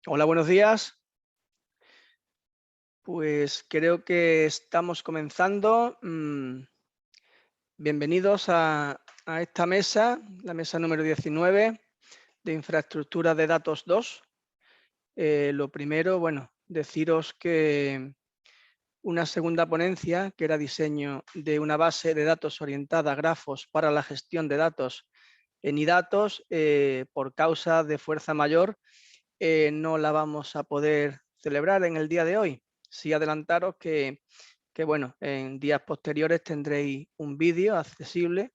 Hola, buenos días. Pues creo que estamos comenzando. Bienvenidos a esta mesa, la mesa número 19 de Infraestructura de Datos 2. Lo primero, bueno, deciros que una segunda ponencia, que era diseño de una base de datos orientada a grafos para la gestión de datos en iDatos, por causa de fuerza mayor, no la vamos a poder celebrar en el día de hoy. Sí adelantaros que bueno, en días posteriores tendréis un vídeo accesible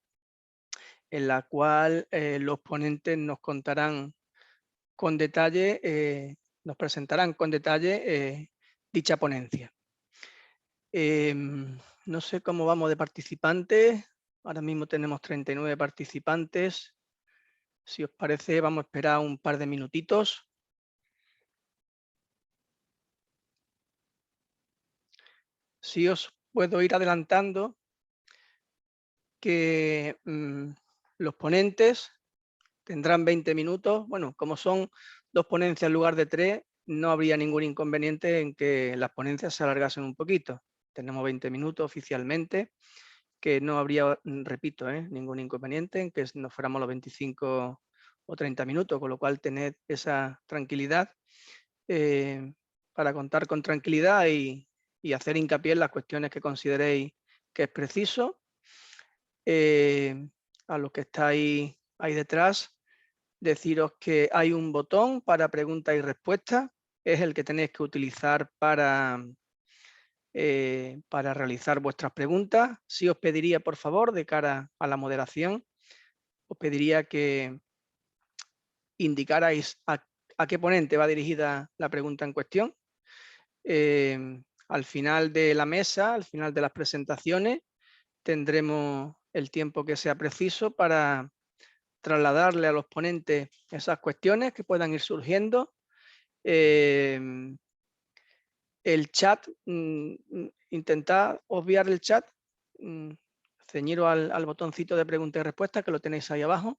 en la cual los ponentes nos contarán con detalle, nos presentarán con detalle dicha ponencia. No sé cómo vamos de participantes. Ahora mismo tenemos 39 participantes. Si os parece, vamos a esperar un par de minutitos. Sí os puedo ir adelantando que los ponentes tendrán 20 minutos. Bueno, como son 2 ponencias en lugar de 3, no habría ningún inconveniente en que las ponencias se alargasen un poquito. Tenemos 20 minutos oficialmente, que no habría, repito, ningún inconveniente en que nos fuéramos los 25 o 30 minutos, con lo cual tened esa tranquilidad para contar con tranquilidad y hacer hincapié en las cuestiones que consideréis que es preciso. A los que estáis ahí detrás, deciros que hay un botón para preguntas y respuestas, es el que tenéis que utilizar para realizar vuestras preguntas. Sí os pediría, por favor, de cara a la moderación, os pediría que indicarais a qué ponente va dirigida la pregunta en cuestión. Al final de la mesa, al final de las presentaciones, tendremos el tiempo que sea preciso para trasladarle a los ponentes esas cuestiones que puedan ir surgiendo. El chat, intentad obviar el chat, ceñiros al botoncito de pregunta y respuesta que lo tenéis ahí abajo.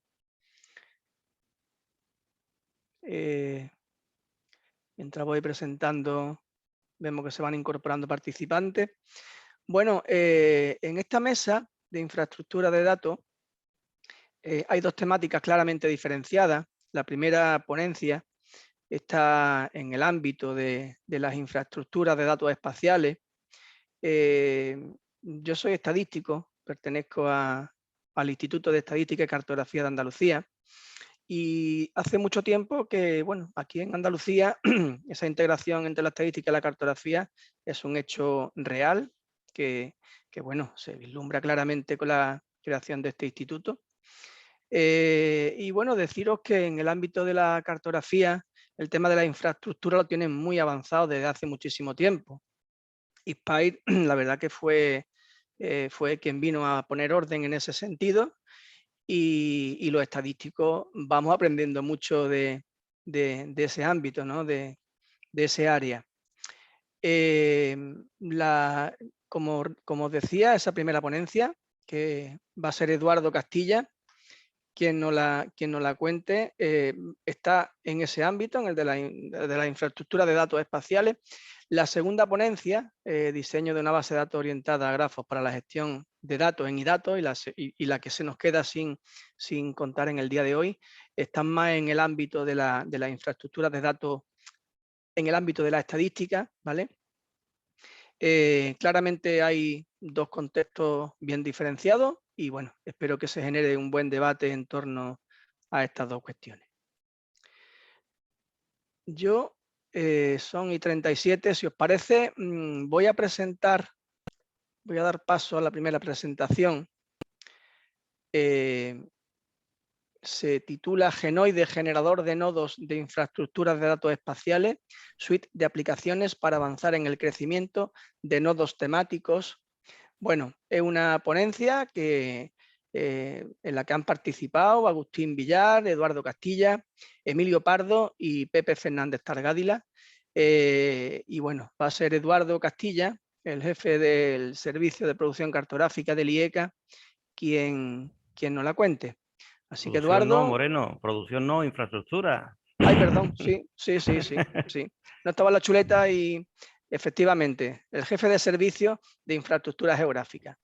Mientras voy presentando, vemos que se van incorporando participantes. Bueno, en esta mesa de infraestructura de datos hay 2 temáticas claramente diferenciadas. La primera ponencia está en el ámbito de las infraestructuras de datos espaciales. Yo soy estadístico, pertenezco al Instituto de Estadística y Cartografía de Andalucía, y hace mucho tiempo que, bueno, aquí en Andalucía esa integración entre la estadística y la cartografía es un hecho real que bueno, se vislumbra claramente con la creación de este instituto. Y bueno, deciros que en el ámbito de la cartografía el tema de la infraestructura lo tienen muy avanzado desde hace muchísimo tiempo. ISPAIR, la verdad que fue quien vino a poner orden en ese sentido, y los estadísticos vamos aprendiendo mucho de ese ámbito, ¿no? de ese área. Como os decía, esa primera ponencia, que va a ser Eduardo Castilla, quien nos la cuente, está en ese ámbito, en el de la infraestructura de datos espaciales. La segunda ponencia, diseño de una base de datos orientada a grafos para la gestión de datos en iDatos, y la que se nos queda sin contar en el día de hoy, está más en el ámbito de la infraestructura de datos, en el ámbito de la estadística, ¿vale? Claramente hay 2 contextos bien diferenciados y bueno, espero que se genere un buen debate en torno a estas 2 cuestiones. Yo, son y 37, si os parece, voy a dar paso a la primera presentación. Se titula Genoide, generador de nodos de infraestructuras de datos espaciales, suite de aplicaciones para avanzar en el crecimiento de nodos temáticos. Bueno, es una ponencia en la que han participado Agustín Villar, Eduardo Castilla, Emilio Pardo y Pepe Fernández Targádila. Y bueno, va a ser Eduardo Castilla, el jefe del Servicio de Producción Cartográfica del IECA, quien nos la cuente. Así que Producción no, Eduardo, Moreno, producción no, infraestructura. Ay, perdón, sí. No estaba en la chuleta y efectivamente, el jefe de servicio de infraestructura geográfica.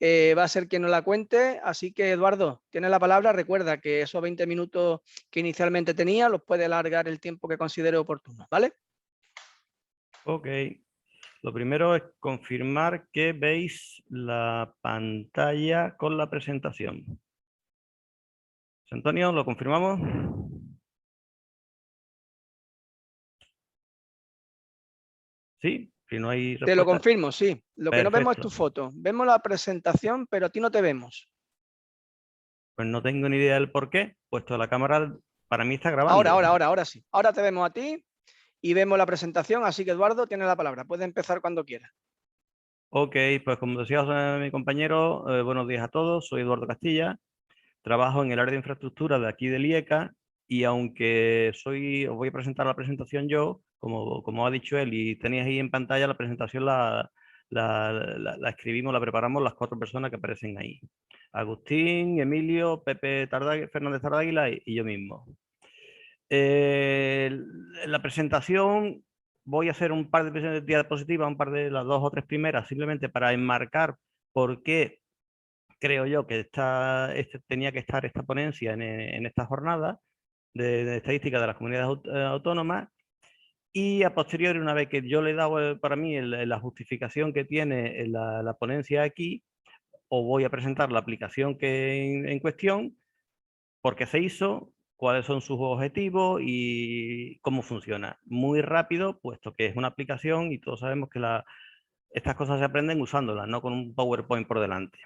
Va a ser quien nos la cuente, así que Eduardo, tienes la palabra. Recuerda que esos 20 minutos que inicialmente tenía los puede alargar el tiempo que considere oportuno, ¿vale? Ok. Lo primero es confirmar que veis la pantalla con la presentación. Antonio, ¿lo confirmamos? ¿Sí? Si no hay Te lo respuesta. confirmo, sí. Lo que no vemos es Perfecto. tu foto. Vemos la presentación, pero a ti no te vemos. Pues no tengo ni idea del por qué, puesto la cámara para mí está grabando. Ahora sí. Ahora te vemos a ti y vemos la presentación, así que Eduardo tiene la palabra. Puedes empezar cuando quieras. Ok, pues como decía mi compañero, buenos días a todos. Soy Eduardo Castilla. Trabajo en el área de infraestructura de aquí del IECA y aunque os voy a presentar la presentación yo, como ha dicho él, y tenéis ahí en pantalla la presentación, la escribimos, la preparamos las 4 personas que aparecen ahí. Agustín, Emilio, Pepe Fernández Tardáguila y yo mismo. La presentación voy a hacer un par de diapositivas, un par de las 2 o 3 primeras, simplemente para enmarcar por qué creo yo que tenía que estar esta ponencia en esta jornada de estadística de las comunidades autónomas. Y a posteriori, una vez que yo le he dado para mí la justificación que tiene la ponencia aquí, os voy a presentar la aplicación en cuestión, por qué se hizo, cuáles son sus objetivos y cómo funciona. Muy rápido, puesto que es una aplicación y todos sabemos que estas cosas se aprenden usándolas, no con un PowerPoint por delante.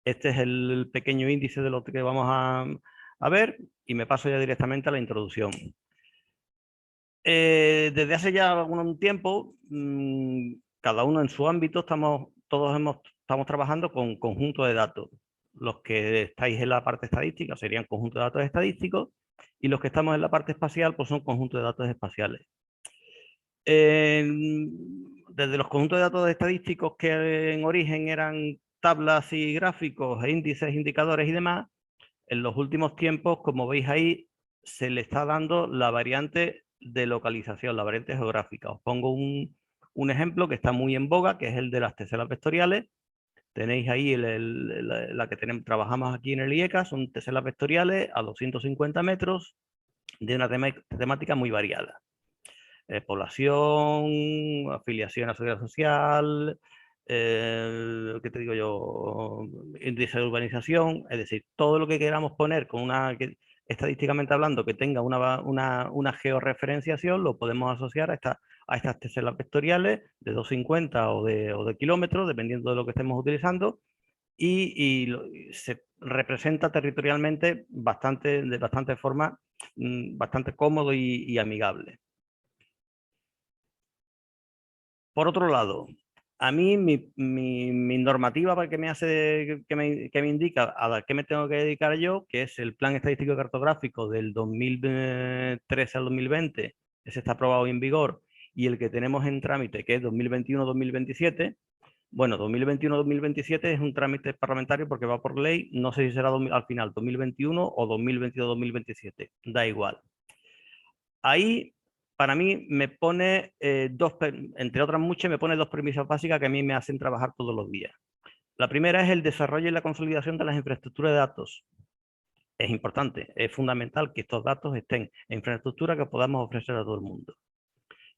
Este es el pequeño índice de lo que vamos a ver y me paso ya directamente a la introducción. Desde hace ya algún tiempo, cada uno en su ámbito, estamos trabajando con conjuntos de datos. Los que estáis en la parte estadística serían conjuntos de datos estadísticos y los que estamos en la parte espacial pues son conjuntos de datos espaciales. Desde los conjuntos de datos estadísticos que en origen eran tablas y gráficos e índices, indicadores y demás, en los últimos tiempos, como veis ahí, se le está dando la variante de localización, la variante geográfica. Os pongo un ejemplo que está muy en boga, que es el de las teselas vectoriales. Tenéis ahí la que trabajamos aquí en el IECA, son teselas vectoriales a 250 metros de una temática muy variada. Población, afiliación a la seguridad social, ¿qué te digo yo? Índice de urbanización, es decir, todo lo que queramos poner con estadísticamente hablando, que tenga una georreferenciación, lo podemos asociar a estas teselas vectoriales de 250 o de kilómetros, dependiendo de lo que estemos utilizando, y se representa territorialmente de bastante forma, bastante cómodo y amigable. Por otro lado, a mí mi normativa para que me indica a qué me tengo que dedicar yo, que es el Plan Estadístico y Cartográfico del 2013 al 2020, ese está aprobado y en vigor, y el que tenemos en trámite, que es 2021-2027. Bueno, 2021-2027 es un trámite parlamentario porque va por ley, no sé si será al final 2021 o 2022-2027, da igual. Ahí, para mí, me pone entre otras muchas, me pone 2 premisas básicas que a mí me hacen trabajar todos los días. La primera es el desarrollo y la consolidación de las infraestructuras de datos. Es importante, es fundamental que estos datos estén en infraestructura que podamos ofrecer a todo el mundo.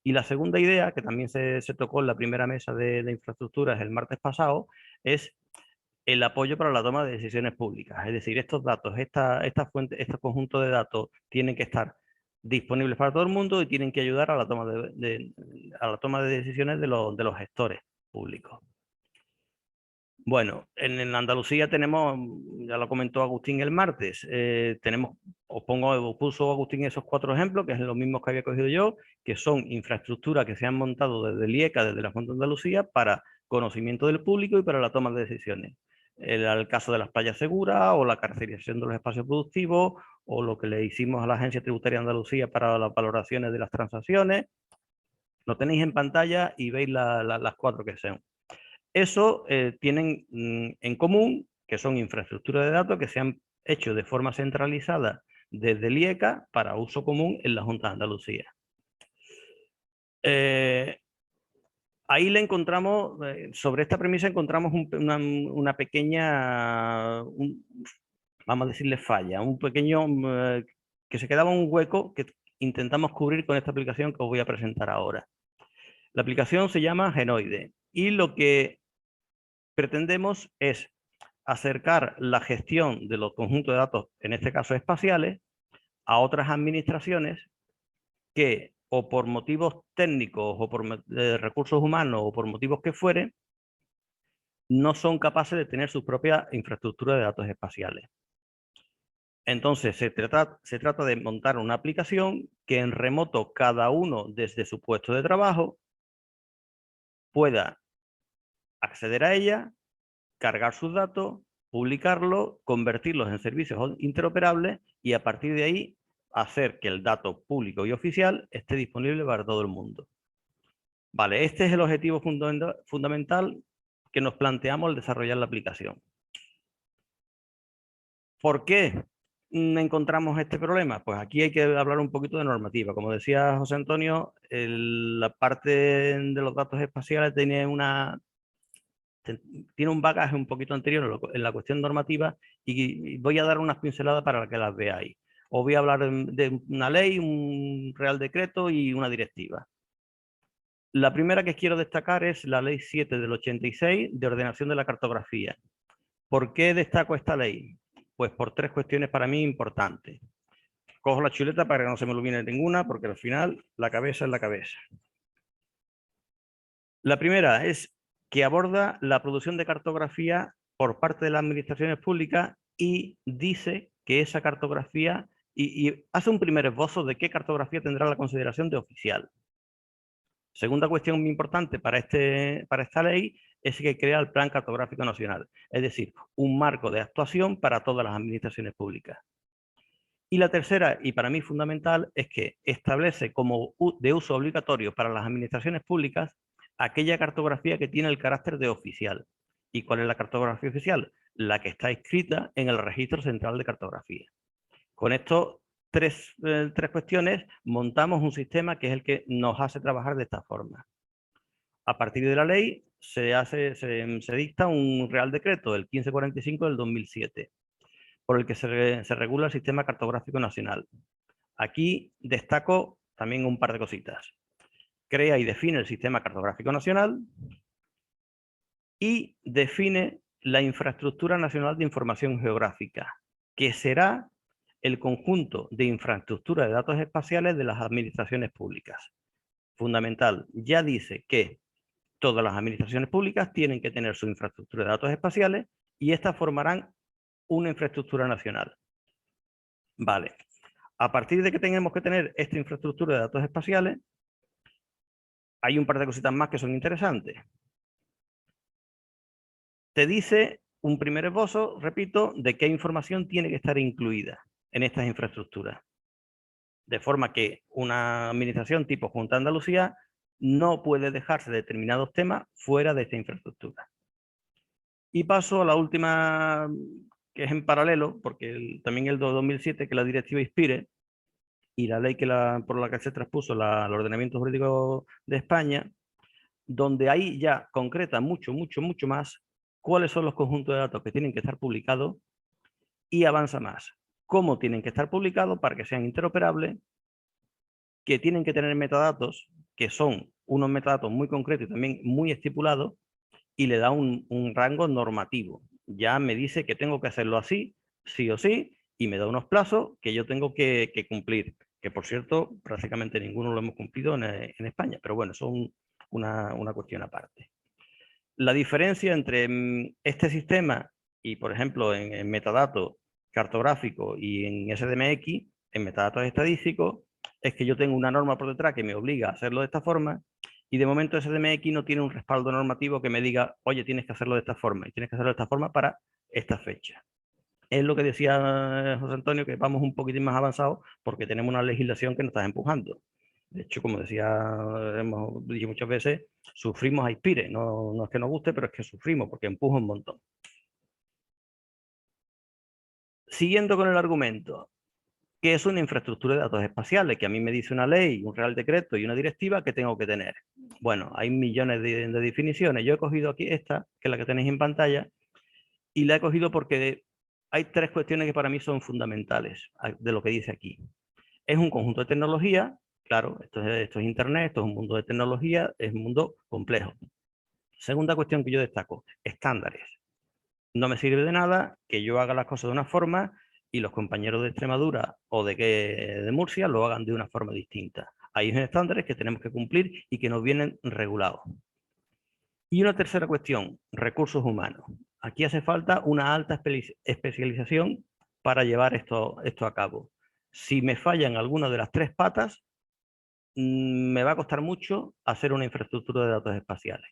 Y la segunda idea, que también se tocó en la primera mesa de infraestructuras el martes pasado, es el apoyo para la toma de decisiones públicas. Es decir, estos datos, esta fuente, este conjunto de datos tienen que estar disponibles para todo el mundo y tienen que ayudar a la toma de decisiones de los gestores públicos. Bueno, en Andalucía tenemos, ya lo comentó Agustín el martes, puso Agustín esos 4 ejemplos, que es los mismos que había cogido yo, que son infraestructuras que se han montado desde el IECA, desde la Junta de Andalucía, para conocimiento del público y para la toma de decisiones. El caso de las playas seguras o la caracterización de los espacios productivos o lo que le hicimos a la Agencia Tributaria de Andalucía para las valoraciones de las transacciones. Lo tenéis en pantalla y veis las 4 que son. Eso tienen en común que son infraestructuras de datos que se han hecho de forma centralizada desde el IECA para uso común en la Junta de Andalucía. Ahí le encontramos, sobre esta premisa encontramos una pequeña, vamos a decirle falla, un pequeño, que se quedaba un hueco que intentamos cubrir con esta aplicación que os voy a presentar ahora. La aplicación se llama Genoide y lo que pretendemos es acercar la gestión de los conjuntos de datos, en este caso espaciales, a otras administraciones que o por motivos técnicos o por recursos humanos o por motivos que fueren, no son capaces de tener sus propias infraestructuras de datos espaciales. Entonces se trata de montar una aplicación que en remoto cada uno desde su puesto de trabajo pueda acceder a ella, cargar sus datos, publicarlos, convertirlos en servicios interoperables y a partir de ahí hacer que el dato público y oficial esté disponible para todo el mundo. Vale, este es el objetivo fundamental que nos planteamos al desarrollar la aplicación. ¿Por qué encontramos este problema? Pues aquí hay que hablar un poquito de normativa. Como decía José Antonio, la parte de los datos espaciales tiene un bagaje un poquito anterior en la cuestión normativa y voy a dar unas pinceladas para que las veáis. Os voy a hablar de una ley, un real decreto y una directiva. La primera que quiero destacar es la Ley 7 del 86 de ordenación de la cartografía. ¿Por qué destaco esta ley? Pues por tres cuestiones para mí importantes. Cojo la chuleta para que no se me ilumine ninguna, porque al final la cabeza es la cabeza. La primera es que aborda la producción de cartografía por parte de las administraciones públicas y dice que esa cartografía, y hace un primer esbozo de qué cartografía tendrá la consideración de oficial. Segunda cuestión muy importante para esta ley es que crea el Plan Cartográfico Nacional, es decir, un marco de actuación para todas las administraciones públicas. Y la tercera, y para mí fundamental, es que establece como de uso obligatorio para las administraciones públicas aquella cartografía que tiene el carácter de oficial. ¿Y cuál es la cartografía oficial? La que está inscrita en el Registro Central de Cartografía. Con estos tres cuestiones montamos un sistema que es el que nos hace trabajar de esta forma. A partir de la ley se dicta un Real Decreto, el 1545 del 2007, por el que se regula el Sistema Cartográfico Nacional. Aquí destaco también un par de cositas. Crea y define el Sistema Cartográfico Nacional y define la Infraestructura Nacional de Información Geográfica, que será el conjunto de infraestructura de datos espaciales de las administraciones públicas. Fundamental, ya dice que todas las administraciones públicas tienen que tener su infraestructura de datos espaciales y estas formarán una infraestructura nacional. Vale, a partir de que tengamos que tener esta infraestructura de datos espaciales, hay un par de cositas más que son interesantes. Te dice un primer esbozo, repito, de qué información tiene que estar incluida en estas infraestructuras. De forma que una administración tipo Junta de Andalucía no puede dejarse determinados temas fuera de esta infraestructura. Y paso a la última, que es en paralelo, porque también el 2007, que la directiva INSPIRE, y la ley por la que se traspuso el ordenamiento jurídico de España, donde ahí ya concreta mucho más cuáles son los conjuntos de datos que tienen que estar publicados y avanza más. Cómo tienen que estar publicados para que sean interoperables, que tienen que tener metadatos, que son unos metadatos muy concretos y también muy estipulados, y le da un rango normativo. Ya me dice que tengo que hacerlo así, sí o sí, y me da unos plazos que yo tengo que cumplir, que por cierto, prácticamente ninguno lo hemos cumplido en España, pero bueno, son una cuestión aparte. La diferencia entre este sistema y, por ejemplo, en metadatos cartográficos y en SDMX, en metadatos estadísticos, es que yo tengo una norma por detrás que me obliga a hacerlo de esta forma y de momento SDMX no tiene un respaldo normativo que me diga, oye, tienes que hacerlo de esta forma y tienes que hacerlo de esta forma para esta fecha. Es lo que decía José Antonio, que vamos un poquitín más avanzados porque tenemos una legislación que nos está empujando. De hecho, como decía, hemos dicho muchas veces, sufrimos a INSPIRE. No es que nos guste, pero es que sufrimos porque empuja un montón. Siguiendo con el argumento, ¿Qué es una infraestructura de datos espaciales? Que a mí me dice una ley, un real decreto y una directiva que tengo que tener. Bueno, hay millones de definiciones. Yo he cogido aquí esta, que es la que tenéis en pantalla, y la he cogido porque hay tres cuestiones que para mí son fundamentales de lo que dice aquí. Es un conjunto de tecnología, claro, esto es Internet, esto es un mundo de tecnología, es un mundo complejo. Segunda cuestión que yo destaco, estándares. No me sirve de nada que yo haga las cosas de una forma y los compañeros de Extremadura o de Murcia lo hagan de una forma distinta. Hay estándares que tenemos que cumplir y que nos vienen regulados. Y una tercera cuestión, recursos humanos. Aquí hace falta una alta especialización para llevar esto a cabo. Si me fallan alguna de las tres patas, me va a costar mucho hacer una infraestructura de datos espaciales.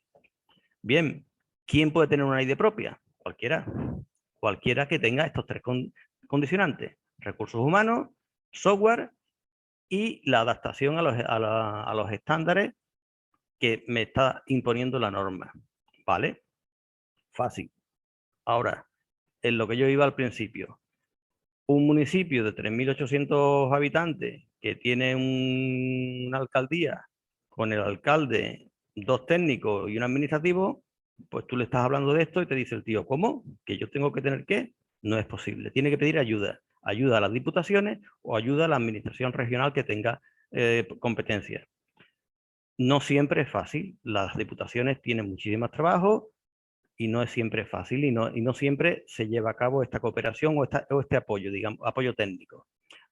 Bien, ¿quién puede tener una idea propia? Cualquiera. Cualquiera que tenga estos tres condicionantes. Recursos humanos, software y la adaptación a los estándares que me está imponiendo la norma. ¿Vale? Fácil. Ahora, en lo que yo iba al principio. Un municipio de 3.800 habitantes que tiene una alcaldía con el alcalde, dos técnicos y un administrativo, pues tú le estás hablando de esto y te dice el tío, ¿cómo? ¿Que yo tengo que tener qué? No es posible. Tiene que pedir ayuda. Ayuda a las diputaciones o ayuda a la administración regional que tenga competencias. No siempre es fácil. Las diputaciones tienen muchísimo trabajo y no es siempre fácil y no siempre se lleva a cabo esta cooperación o este apoyo, digamos, apoyo técnico.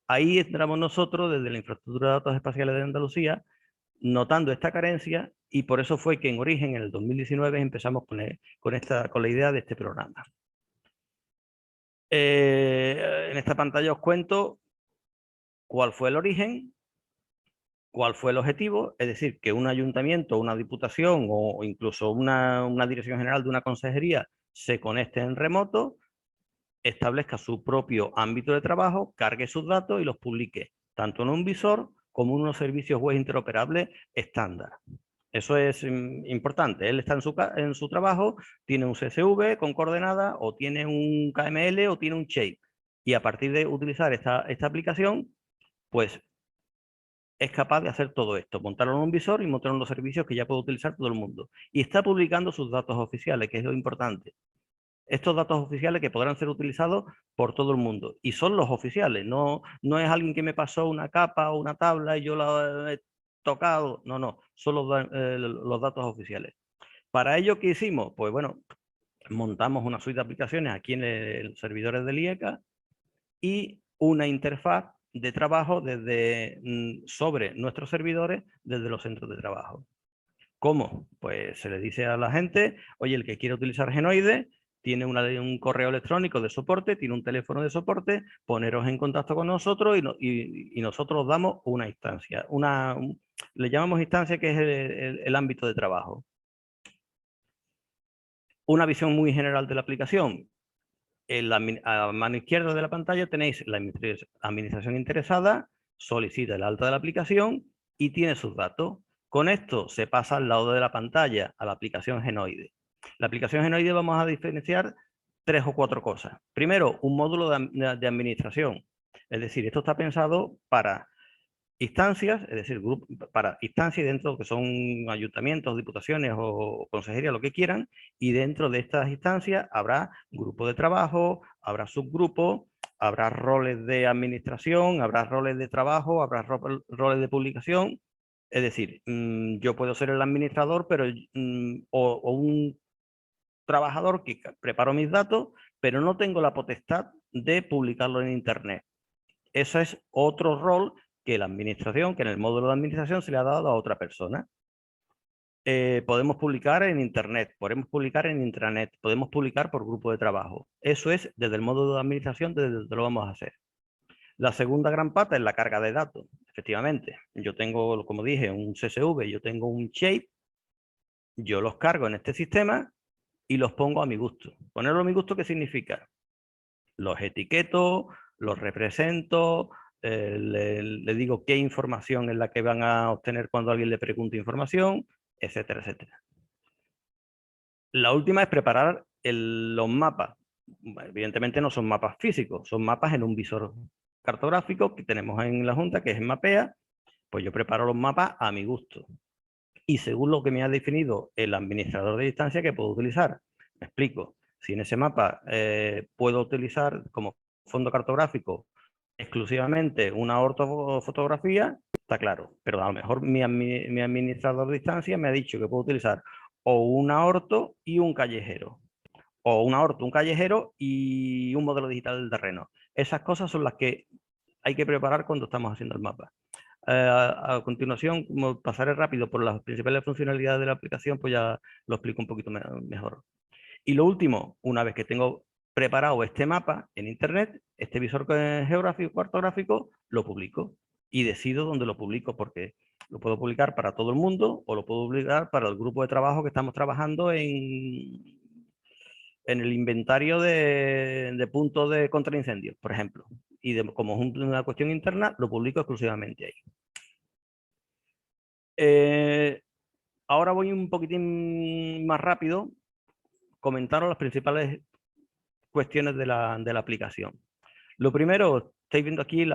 Ahí entramos nosotros desde la infraestructura de datos espaciales de Andalucía, notando esta carencia y por eso fue que en origen, en el 2019, empezamos con la idea de este programa. En esta pantalla os cuento cuál fue el origen, cuál fue el objetivo, es decir, que un ayuntamiento, una diputación o incluso una dirección general de una consejería se conecte en remoto, establezca su propio ámbito de trabajo, cargue sus datos y los publique, tanto en un visor como en unos servicios web interoperables estándar. Eso es importante. Él está en su trabajo, tiene un CSV con coordenadas, o tiene un KML, o tiene un shape. Y a partir de utilizar esta aplicación, pues es capaz de hacer todo esto, montarlo en un visor y montarlo en los servicios que ya puede utilizar todo el mundo. Y está publicando sus datos oficiales, que es lo importante. Estos datos oficiales que podrán ser utilizados por todo el mundo. Y son los oficiales, no es alguien que me pasó una capa o una tabla y yo la he tocado. No, son los datos oficiales. ¿Para ello qué hicimos? Pues bueno, montamos una suite de aplicaciones aquí en los servidores del IECA y una interfaz de trabajo sobre nuestros servidores desde los centros de trabajo. ¿Cómo? Pues se le dice a la gente, oye, el que quiere utilizar Genoide tiene un correo electrónico de soporte, tiene un teléfono de soporte, poneros en contacto con nosotros y nosotros damos una instancia. Le llamamos instancia, que es el ámbito de trabajo. Una visión muy general de la aplicación. A la mano izquierda de la pantalla tenéis la administración interesada, solicita el alta de la aplicación y tiene sus datos. Con esto se pasa al lado de la pantalla a la aplicación Genoide. La aplicación Genoide vamos a diferenciar 3 o 4 cosas. Primero, un módulo de administración. Es decir, esto está pensado para instancias, es decir, para instancias dentro que son ayuntamientos, diputaciones o consejerías, lo que quieran, y dentro de estas instancias habrá grupo de trabajo, habrá subgrupos, habrá roles de administración, habrá roles de trabajo, habrá roles de publicación. Es decir, yo puedo ser el administrador, pero o un trabajador que preparo mis datos, pero no tengo la potestad de publicarlo en Internet. Eso es otro rol que la administración, que en el módulo de administración se le ha dado a otra persona. Podemos publicar en Internet, podemos publicar en intranet, podemos publicar por grupo de trabajo. Eso es desde el módulo de administración, desde donde lo vamos a hacer. La segunda gran pata es la carga de datos. Efectivamente, yo tengo, como dije, un CSV, yo tengo un shape, yo los cargo en este sistema y los pongo a mi gusto. Ponerlo a mi gusto, ¿qué significa? Los etiqueto, los represento, le digo qué información es la que van a obtener cuando alguien le pregunte información, etcétera, etcétera. La última es preparar los mapas. Evidentemente no son mapas físicos, son mapas en un visor cartográfico que tenemos en la Junta, que es en Mapea, pues yo preparo los mapas a mi gusto. Y según lo que me ha definido el administrador de distancia que puedo utilizar. Me explico. Si en ese mapa puedo utilizar como fondo cartográfico exclusivamente una ortofotografía, está claro. Pero a lo mejor mi administrador de distancia me ha dicho que puedo utilizar o una orto y un callejero. O una orto, un callejero y un modelo digital del terreno. Esas cosas son las que hay que preparar cuando estamos haciendo el mapa. A continuación, como pasaré rápido por las principales funcionalidades de la aplicación, pues ya lo explico un poquito mejor. Y lo último, una vez que tengo preparado este mapa en Internet, este visor geográfico, cartográfico, lo publico y decido dónde lo publico, porque lo puedo publicar para todo el mundo o lo puedo publicar para el grupo de trabajo que estamos trabajando en el inventario de puntos de contraincendios, por ejemplo. Y como es una cuestión interna, lo publico exclusivamente ahí. Ahora voy un poquitín más rápido, comentaros las principales cuestiones de la aplicación. Lo primero, estáis viendo aquí el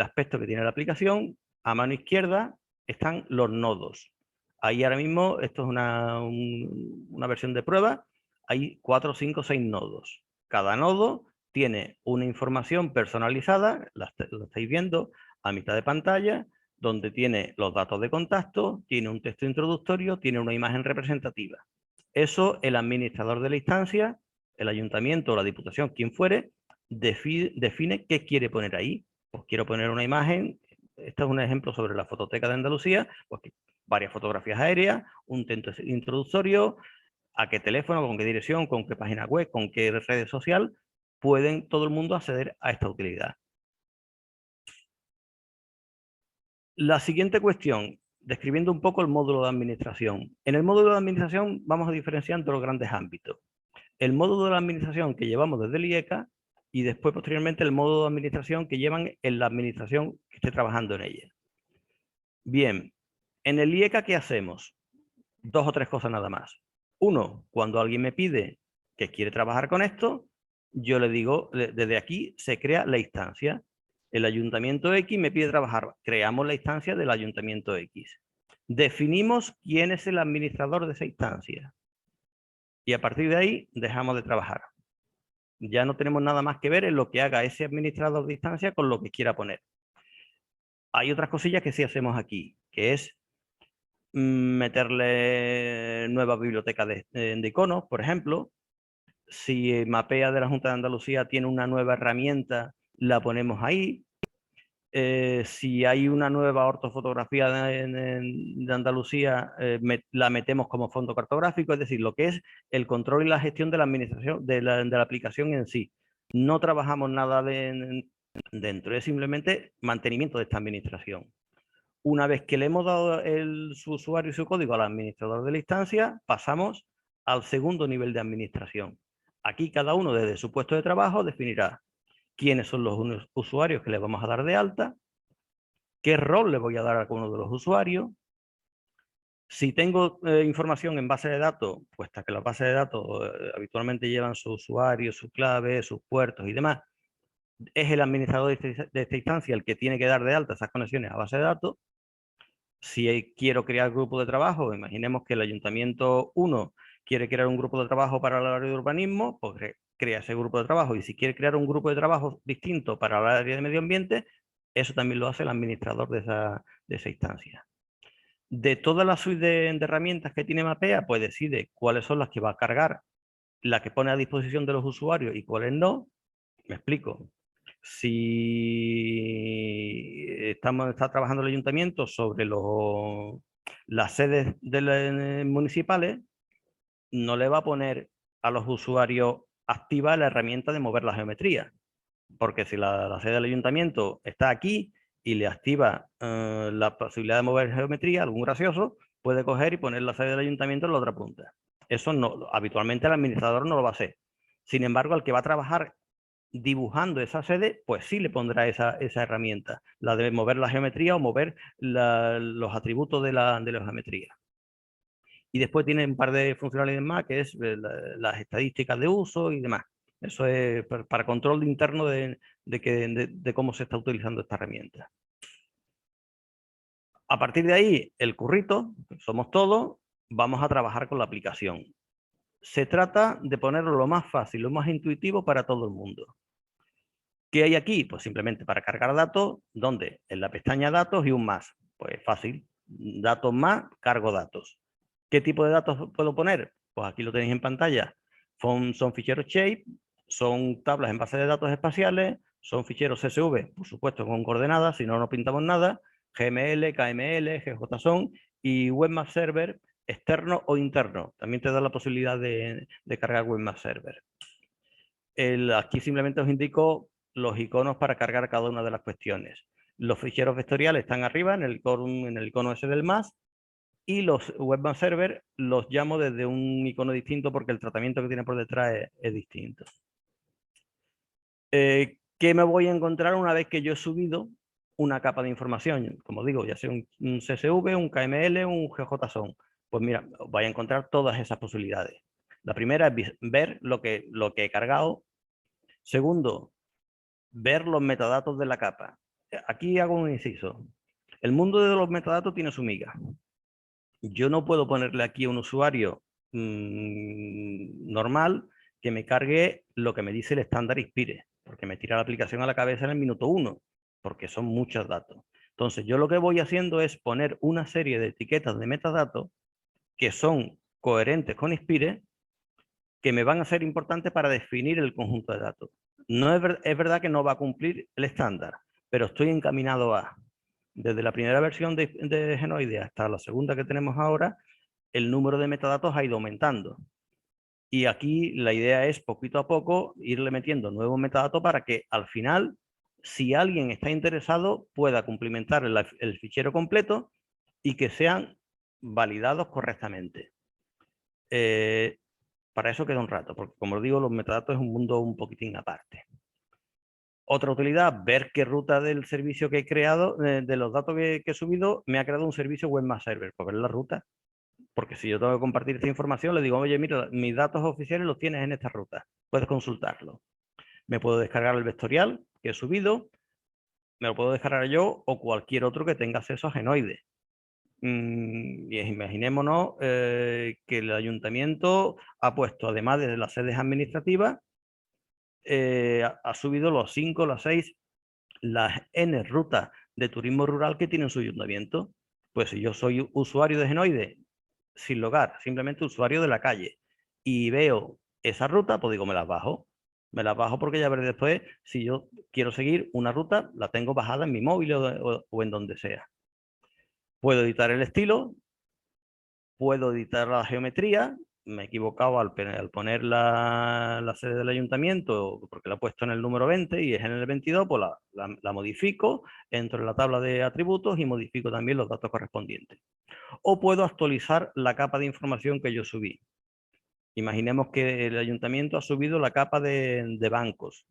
aspecto que tiene la aplicación. A mano izquierda están los nodos. Ahí ahora mismo, esto es una versión de prueba, hay 4, 5, 6 nodos. Cada nodo tiene una información personalizada, lo estáis viendo a mitad de pantalla, donde tiene los datos de contacto, tiene un texto introductorio, tiene una imagen representativa. Eso el administrador de la instancia, el ayuntamiento o la diputación, quien fuere, define qué quiere poner ahí. Pues quiero poner una imagen, este es un ejemplo sobre la fototeca de Andalucía, pues varias fotografías aéreas, un texto introductorio, a qué teléfono, con qué dirección, con qué página web, con qué red social, pueden todo el mundo acceder a esta utilidad. La siguiente cuestión, describiendo un poco el módulo de administración. En el módulo de administración vamos a diferenciar entre los grandes ámbitos. El módulo de la administración que llevamos desde el IECA y después posteriormente el módulo de administración que llevan en la administración que esté trabajando en ella. Bien, en el IECA, ¿qué hacemos? 2 o 3 cosas nada más. Uno, cuando alguien me pide que quiere trabajar con esto, yo le digo, desde aquí se crea la instancia. El ayuntamiento X me pide trabajar, creamos la instancia del ayuntamiento X. Definimos quién es el administrador de esa instancia. Y a partir de ahí dejamos de trabajar. Ya no tenemos nada más que ver en lo que haga ese administrador de instancia con lo que quiera poner. Hay otras cosillas que sí hacemos aquí, que es meterle nuevas bibliotecas de iconos, por ejemplo. Si Mapea de la Junta de Andalucía tiene una nueva herramienta, la ponemos ahí. Si hay una nueva ortofotografía de Andalucía, la metemos como fondo cartográfico, es decir, lo que es el control y la gestión de la administración de la aplicación en sí. No trabajamos nada dentro, es simplemente mantenimiento de esta administración. Una vez que le hemos dado su usuario y su código al administrador de la instancia, pasamos al segundo nivel de administración. Aquí cada uno desde su puesto de trabajo definirá quiénes son los usuarios que le vamos a dar de alta, qué rol le voy a dar a cada uno de los usuarios. Si tengo información en base de datos, puesta que las bases de datos habitualmente llevan su usuario, su clave, sus puertos y demás, es el administrador de esta instancia el que tiene que dar de alta esas conexiones a base de datos. Si quiero crear grupo de trabajo, imaginemos que el ayuntamiento 1 quiere crear un grupo de trabajo para el área de urbanismo, pues crea ese grupo de trabajo. Y si quiere crear un grupo de trabajo distinto para el área de medio ambiente, eso también lo hace el administrador de esa instancia. De toda la suite de herramientas que tiene Mapea, pues decide cuáles son las que va a cargar, las que pone a disposición de los usuarios y cuáles no. Me explico. Si está trabajando el ayuntamiento sobre las sedes municipales, no le va a poner a los usuarios activa la herramienta de mover la geometría. Porque si la sede del ayuntamiento está aquí y le activa la posibilidad de mover geometría, algún gracioso puede coger y poner la sede del ayuntamiento en la otra punta. Eso no, habitualmente el administrador no lo va a hacer. Sin embargo, el que va a trabajar dibujando esa sede, pues sí le pondrá esa herramienta, la de mover la geometría o mover los atributos de la geometría. Y después tiene un par de funcionalidades más, que es las estadísticas de uso y demás. Eso es para control interno de de cómo se está utilizando esta herramienta. A partir de ahí, el currito, somos todos, vamos a trabajar con la aplicación. Se trata de ponerlo lo más fácil, lo más intuitivo para todo el mundo. ¿Qué hay aquí? Pues simplemente para cargar datos, ¿dónde? En la pestaña datos y un más. Pues fácil, datos más, cargo datos. ¿Qué tipo de datos puedo poner? Pues aquí lo tenéis en pantalla. Son ficheros shape, son tablas en base de datos espaciales, son ficheros CSV, por supuesto con coordenadas, si no, no pintamos nada, GML, KML, GJSON y Webmap Server externo o interno. También te da la posibilidad de cargar Webmap Server. Aquí simplemente os indico los iconos para cargar cada una de las cuestiones. Los ficheros vectoriales están arriba en el icono ese del más, y los Webmap Server los llamo desde un icono distinto porque el tratamiento que tiene por detrás es distinto. ¿Qué me voy a encontrar una vez que yo he subido una capa de información? Como digo, ya sea un CSV, un KML, un GJSON. Pues mira, vais a encontrar todas esas posibilidades. La primera es ver lo que he cargado. Segundo, ver los metadatos de la capa. Aquí hago un inciso. El mundo de los metadatos tiene su miga. Yo no puedo ponerle aquí a un usuario normal que me cargue lo que me dice el estándar Inspire, porque me tira la aplicación a la cabeza en el minuto 1, porque son muchos datos. Entonces, yo lo que voy haciendo es poner una serie de etiquetas de metadatos que son coherentes con Inspire, que me van a ser importantes para definir el conjunto de datos. No es verdad que no va a cumplir el estándar, pero estoy encaminado a... Desde la primera versión de Genoide hasta la segunda que tenemos ahora, el número de metadatos ha ido aumentando. Y aquí la idea es, poquito a poco, irle metiendo nuevos metadatos para que al final, si alguien está interesado, pueda cumplimentar el fichero completo y que sean validados correctamente. Para eso queda un rato, porque como os digo, los metadatos es un mundo un poquitín aparte. Otra utilidad, ver qué ruta del servicio que he creado, de los datos que he subido, me ha creado un servicio Webmap Server, pues ver la ruta. Porque si yo tengo que compartir esta información, le digo, oye, mira, mis datos oficiales los tienes en esta ruta, puedes consultarlo. Me puedo descargar el vectorial que he subido, me lo puedo descargar yo o cualquier otro que tenga acceso a Genoide. Y imaginémonos que el ayuntamiento ha puesto, además de las sedes administrativas, ha subido los 5, las 6, las N rutas de turismo rural que tiene su ayuntamiento. Pues si yo soy usuario de Genoide, sin logar, simplemente usuario de la calle, y veo esa ruta, pues digo, me las bajo. Me las bajo porque ya veré después, si yo quiero seguir una ruta, la tengo bajada en mi móvil o en donde sea. Puedo editar el estilo, puedo editar la geometría. Me he equivocado al poner la sede del ayuntamiento, porque la he puesto en el número 20 y es en el 22, pues la modifico, entro en la tabla de atributos y modifico también los datos correspondientes. O puedo actualizar la capa de información que yo subí. Imaginemos que el ayuntamiento ha subido la capa de bancos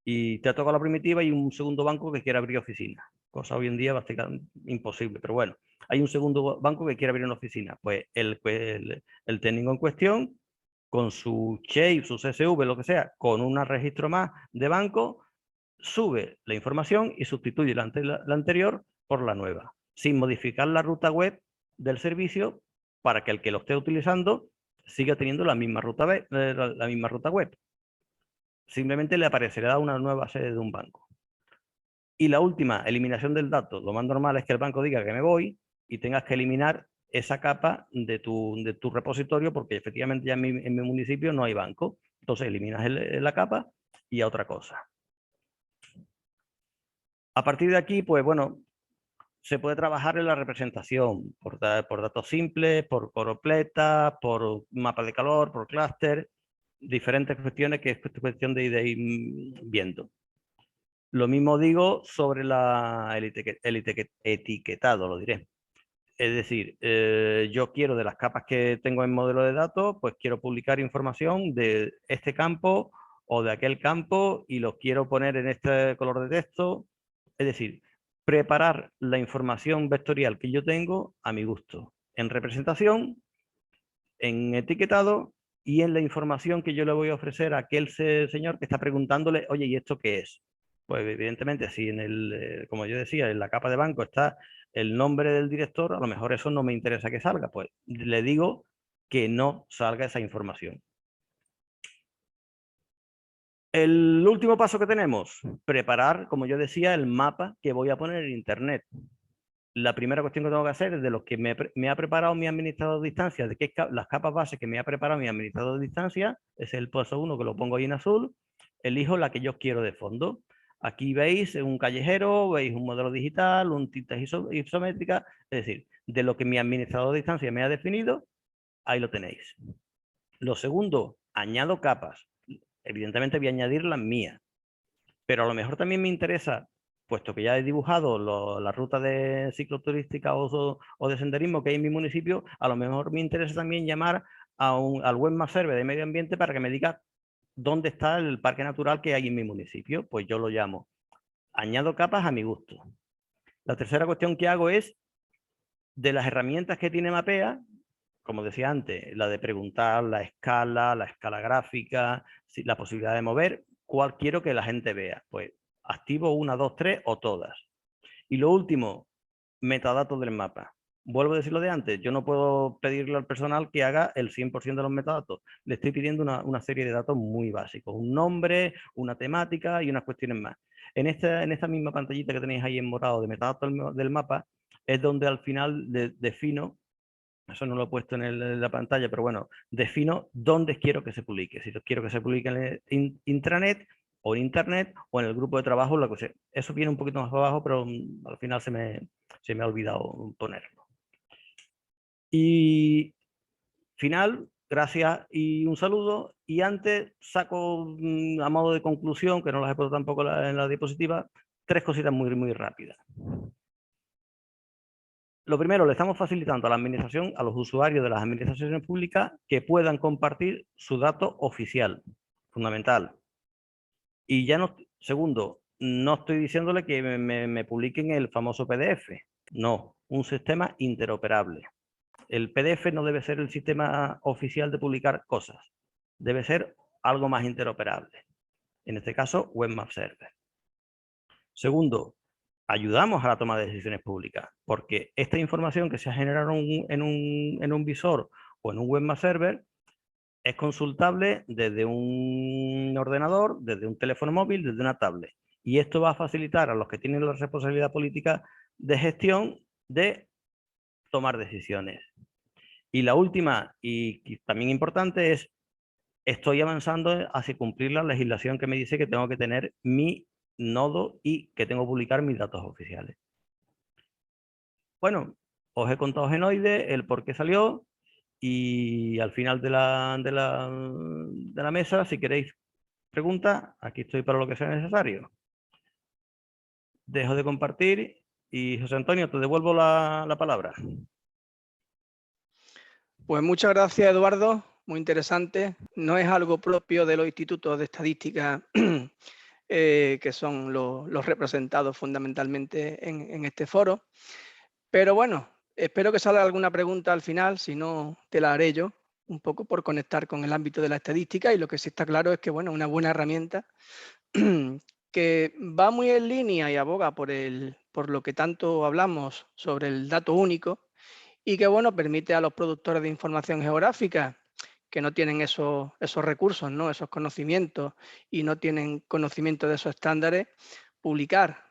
y te ha tocado la primitiva y un segundo banco que quiere abrir oficina. Cosa hoy en día bastante imposible, pero bueno, hay un segundo banco que quiere abrir una oficina. Pues el técnico en cuestión, con su shape, su CSV, lo que sea, con un registro más de banco, sube la información y sustituye la anterior por la nueva, sin modificar la ruta web del servicio para que el que lo esté utilizando siga teniendo la misma ruta web. Simplemente le aparecerá una nueva sede de un banco. Y la última, eliminación del dato. Lo más normal es que el banco diga que me voy y tengas que eliminar esa capa de tu repositorio porque efectivamente ya en mi municipio no hay banco. Entonces eliminas la capa y a otra cosa. A partir de aquí, pues bueno, se puede trabajar en la representación por datos simples, por coropletas, por mapa de calor, por clúster, diferentes cuestiones que es cuestión de ir viendo. Lo mismo digo sobre el etiquetado, lo diré. Es decir, yo quiero de las capas que tengo en modelo de datos, pues quiero publicar información de este campo o de aquel campo y los quiero poner en este color de texto. Es decir, preparar la información vectorial que yo tengo a mi gusto, en representación, en etiquetado y en la información que yo le voy a ofrecer a aquel señor que está preguntándole, oye, ¿y esto qué es? Pues evidentemente, si en el, como yo decía, en la capa de banco está el nombre del director, a lo mejor eso no me interesa que salga, pues le digo que no salga esa información. El último paso que tenemos, preparar, como yo decía, el mapa que voy a poner en internet. La primera cuestión que tengo que hacer es de los que me ha preparado mi administrador de distancia, de qué las capas bases que me ha preparado mi administrador de distancia, ese es el paso 1 que lo pongo ahí en azul, elijo la que yo quiero de fondo. Aquí veis un callejero, veis un modelo digital, un tinta isométrica, es decir, de lo que mi administrador de distancia me ha definido, ahí lo tenéis. Lo segundo, añado capas. Evidentemente voy a añadir las mías, pero a lo mejor también me interesa, puesto que ya he dibujado la ruta de cicloturística o de senderismo que hay en mi municipio, a lo mejor me interesa también llamar al Webmap Server de Medio Ambiente para que me diga dónde está el parque natural que hay en mi municipio. Pues yo lo llamo. Añado capas a mi gusto. La tercera cuestión que hago es, de las herramientas que tiene Mapea, como decía antes, la de preguntar, la escala gráfica, la posibilidad de mover, ¿cuál quiero que la gente vea? Pues activo 1, 2, 3 o todas. Y lo último, metadatos del mapa. Vuelvo a decir lo de antes, yo no puedo pedirle al personal que haga el 100% de los metadatos. Le estoy pidiendo una serie de datos muy básicos, un nombre, una temática y unas cuestiones más. En esta misma pantallita que tenéis ahí en morado de metadatos del mapa, es donde al final defino, eso no lo he puesto en la pantalla, pero bueno, defino dónde quiero que se publique. Si quiero que se publique en el intranet o en internet o en el grupo de trabajo, lo que sea. Eso viene un poquito más abajo, pero al final se me ha olvidado ponerlo. Y final, gracias y un saludo. Y antes saco a modo de conclusión, que no las he puesto tampoco en la diapositiva, 3 cositas muy, muy rápidas. Lo primero, le estamos facilitando a la administración, a los usuarios de las administraciones públicas, que puedan compartir su dato oficial, fundamental. Y ya no, segundo, no estoy diciéndole que me publiquen el famoso PDF, no, un sistema interoperable. El PDF no debe ser el sistema oficial de publicar cosas, debe ser algo más interoperable. En este caso, Webmap Server. Segundo, ayudamos a la toma de decisiones públicas, porque esta información que se ha generado en un visor o en un Webmap Server es consultable desde un ordenador, desde un teléfono móvil, desde una tablet. Y esto va a facilitar a los que tienen la responsabilidad política de gestión de tomar decisiones. Y la última, y también importante, es estoy avanzando hacia cumplir la legislación que me dice que tengo que tener mi nodo y que tengo que publicar mis datos oficiales. Bueno, os he contado Genoide, el por qué salió, y al final de la mesa, si queréis preguntas, aquí estoy para lo que sea necesario. Dejo de compartir y José Antonio, te devuelvo la palabra. Pues muchas gracias, Eduardo. Muy interesante. No es algo propio de los institutos de estadística que son los representados fundamentalmente en este foro. Pero bueno, espero que salga alguna pregunta al final, si no, te la haré yo, un poco por conectar con el ámbito de la estadística, y lo que sí está claro es que, bueno, una buena herramienta que va muy en línea y aboga por lo que tanto hablamos sobre el dato único, y que, bueno, permite a los productores de información geográfica que no tienen esos recursos, ¿no? Esos conocimientos, y no tienen conocimiento de esos estándares, publicar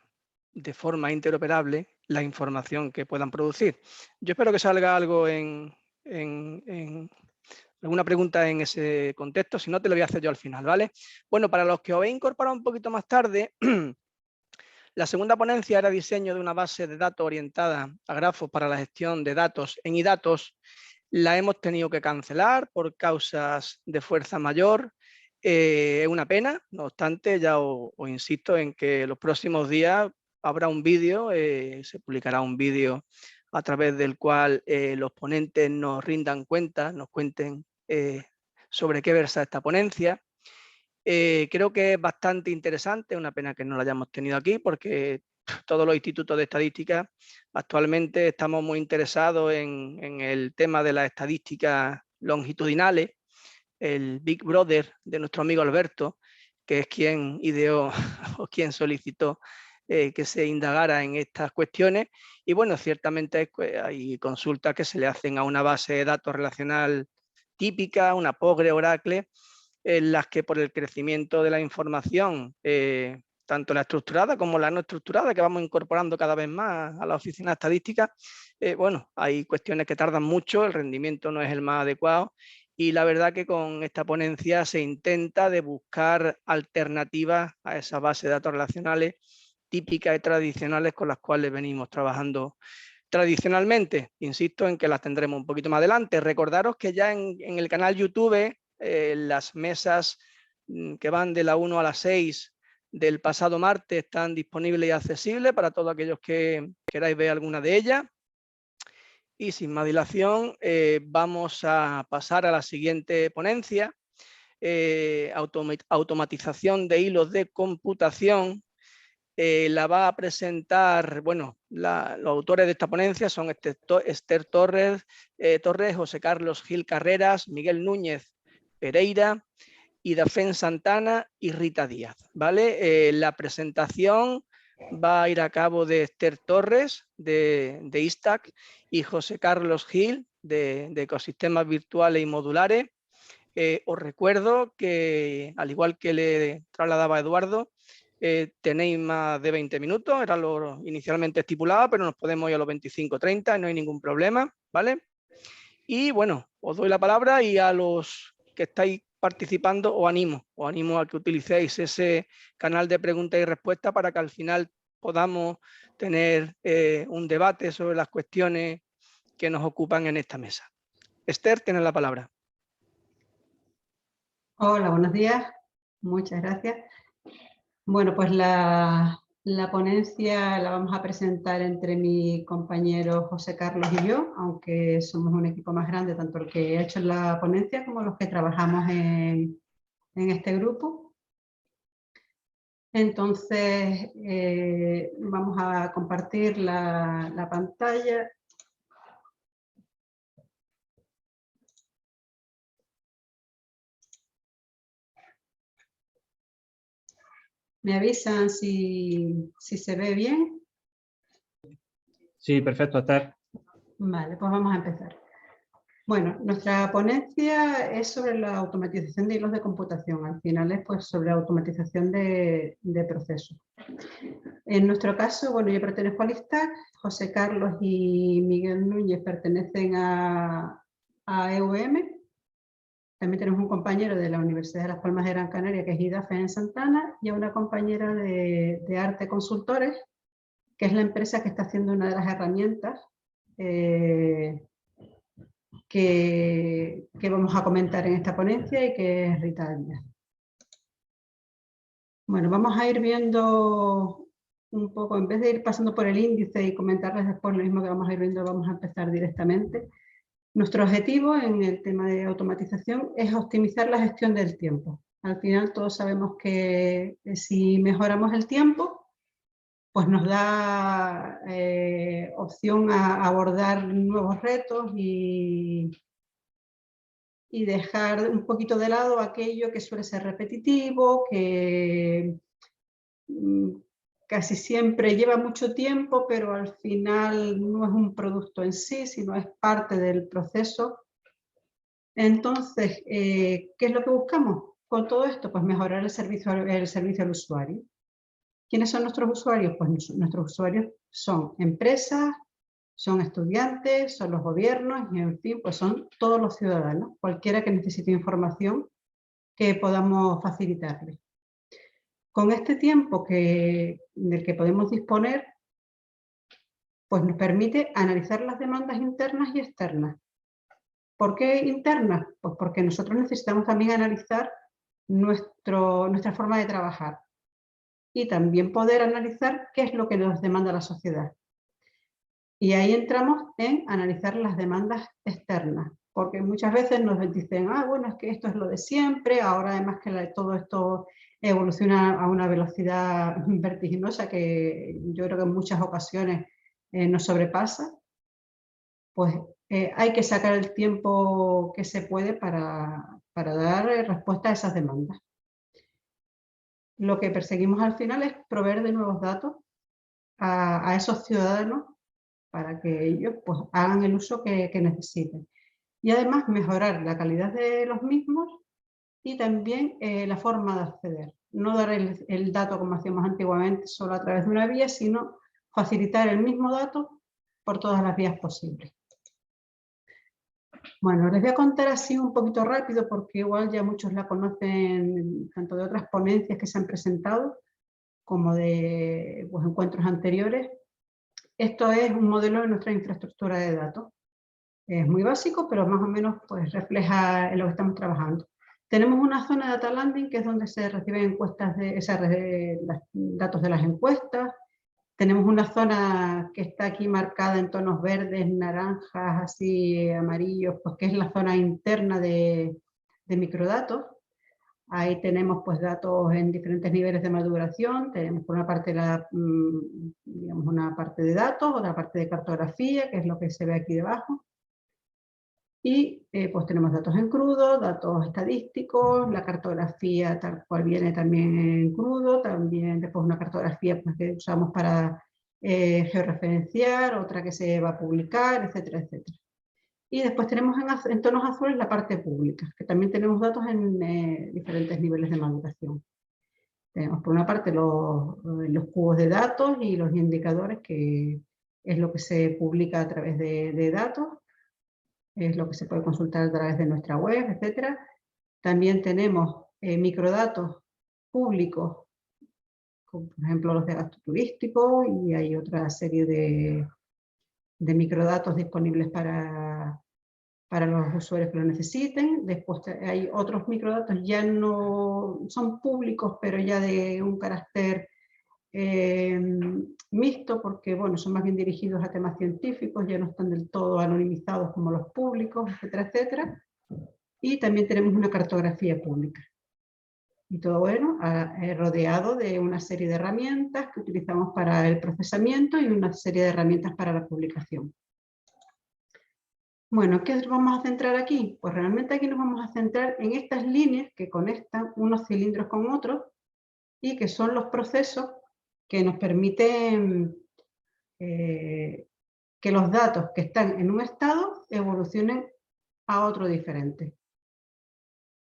de forma interoperable la información que puedan producir. Yo espero que salga algo alguna pregunta en ese contexto, si no te lo voy a hacer yo al final, ¿vale? Bueno, para los que os habéis incorporado un poquito más tarde, la segunda ponencia era diseño de una base de datos orientada a grafos para la gestión de datos en iDatos. La hemos tenido que cancelar por causas de fuerza mayor. Es una pena, no obstante, ya os insisto en que los próximos días habrá un vídeo, se publicará un vídeo a través del cual los ponentes nos rindan cuenta, nos cuenten sobre qué versa esta ponencia. Creo que es bastante interesante, una pena que no la hayamos tenido aquí, porque todos los institutos de estadística actualmente estamos muy interesados en el tema de las estadísticas longitudinales, el Big Brother de nuestro amigo Alberto, que es quien ideó o quien solicitó que se indagara en estas cuestiones. Y bueno, ciertamente hay consultas que se le hacen a una base de datos relacional típica, una Postgre, Oracle, en las que por el crecimiento de la información, tanto la estructurada como la no estructurada, que vamos incorporando cada vez más a la oficina estadística, bueno, hay cuestiones que tardan mucho, el rendimiento no es el más adecuado, y la verdad que con esta ponencia se intenta de buscar alternativas a esa base de datos relacionales típicas y tradicionales con las cuales venimos trabajando tradicionalmente. Insisto en que las tendremos un poquito más adelante. Recordaros que ya en el canal YouTube, las mesas que van de la 1 a la 6 del pasado martes están disponibles y accesibles para todos aquellos que queráis ver alguna de ellas. Y sin más dilación, vamos a pasar a la siguiente ponencia, automatización de hilos de computación. La va a presentar, bueno, los autores de esta ponencia son Esther Torres, José Carlos Gil Carreras, Miguel Núñez Pereira, Idafen Santana y Rita Díaz, ¿vale? La presentación va a ir a cabo de Esther Torres, de ISTAC, y José Carlos Gil, de Ecosistemas Virtuales y Modulares. Os recuerdo que, al igual que le trasladaba a Eduardo, tenéis más de 20 minutos, era lo inicialmente estipulado, pero nos podemos ir a los 25-30, no hay ningún problema, ¿vale? Y bueno, os doy la palabra, y a los que estáis participando os animo a que utilicéis ese canal de preguntas y respuestas para que al final podamos tener un debate sobre las cuestiones que nos ocupan en esta mesa. Esther, tienes la palabra. Hola, buenos días. Muchas gracias. Bueno, pues la ponencia la vamos a presentar entre mi compañero José Carlos y yo, aunque somos un equipo más grande, tanto el que ha hecho la ponencia como los que trabajamos en este grupo. Entonces, vamos a compartir la pantalla. ¿Me avisan si se ve bien? Sí, perfecto, Esther. Vale, pues vamos a empezar. Bueno, nuestra ponencia es sobre la automatización de hilos de computación. Al final es pues sobre la automatización de procesos. En nuestro caso, bueno, yo pertenezco al ISTAC, José Carlos y Miguel Núñez pertenecen a EUM. También tenemos un compañero de la Universidad de Las Palmas de Gran Canaria, que es Idafen Santana, y a una compañera de Arte Consultores, que es la empresa que está haciendo una de las herramientas que vamos a comentar en esta ponencia, y que es Rita Díaz. Bueno, vamos a ir viendo un poco, en vez de ir pasando por el índice y comentarles después lo mismo que vamos a ir viendo, vamos a empezar directamente. Nuestro objetivo en el tema de automatización es optimizar la gestión del tiempo. Al final todos sabemos que si mejoramos el tiempo, pues nos da opción a abordar nuevos retos y dejar un poquito de lado aquello que suele ser repetitivo, que casi siempre lleva mucho tiempo, pero al final no es un producto en sí, sino es parte del proceso. Entonces, ¿qué es lo que buscamos con todo esto? Pues mejorar el servicio al usuario. ¿Quiénes son nuestros usuarios? Pues nuestros usuarios son empresas, son estudiantes, son los gobiernos y, en fin, pues son todos los ciudadanos, cualquiera que necesite información que podamos facilitarle. Con este tiempo del que podemos disponer, pues nos permite analizar las demandas internas y externas. ¿Por qué internas? Pues porque nosotros necesitamos también analizar nuestra forma de trabajar y también poder analizar qué es lo que nos demanda la sociedad. Y ahí entramos en analizar las demandas externas, porque muchas veces nos dicen, bueno, es que esto es lo de siempre, ahora además que todo esto evoluciona a una velocidad vertiginosa que yo creo que en muchas ocasiones nos sobrepasa, pues hay que sacar el tiempo que se puede para dar respuesta a esas demandas. lo que perseguimos al final es proveer de nuevos datos a esos ciudadanos para que ellos pues, hagan el uso que necesiten. Y además mejorar la calidad de los mismos y también la forma de acceder. No dar el dato como hacíamos antiguamente solo a través de una vía, sino facilitar el mismo dato por todas las vías posibles. Bueno, les voy a contar así un poquito rápido porque igual ya muchos la conocen tanto de otras ponencias que se han presentado como de pues, encuentros anteriores. Esto es un modelo de nuestra infraestructura de datos. Es muy básico, pero más o menos pues, refleja en lo que estamos trabajando. Tenemos una zona de data landing, que es donde se reciben encuestas datos de las encuestas. Tenemos una zona que está aquí marcada en tonos verdes, naranjas, así amarillos, pues que es la zona interna de microdatos. Ahí tenemos pues datos en diferentes niveles de maduración. Tenemos por una parte digamos, una parte de datos, otra parte de cartografía, que es lo que se ve aquí debajo. Y pues tenemos datos en crudo, datos estadísticos, la cartografía tal cual viene también en crudo, también después una cartografía pues, que usamos para georreferenciar, otra que se va a publicar, etcétera, etcétera. Y después tenemos en tonos azules la parte pública, que también tenemos datos en diferentes niveles de maduración. Tenemos por una parte los cubos de datos y los indicadores, que es lo que se publica a través de datos. Es lo que se puede consultar a través de nuestra web, etc. También tenemos microdatos públicos, como por ejemplo los de gasto turístico, y hay otra serie de microdatos disponibles para los usuarios que lo necesiten. Después hay otros microdatos, ya no son públicos, pero ya de un carácter mixto, porque bueno, son más bien dirigidos a temas científicos, ya no están del todo anonimizados como los públicos, etcétera, etcétera. Y también tenemos una cartografía pública. Y todo bueno, rodeado de una serie de herramientas que utilizamos para el procesamiento y una serie de herramientas para la publicación. Bueno, ¿qué vamos a centrar aquí? Pues realmente aquí nos vamos a centrar en estas líneas que conectan unos cilindros con otros y que son los procesos que nos permiten que los datos que están en un estado evolucionen a otro diferente.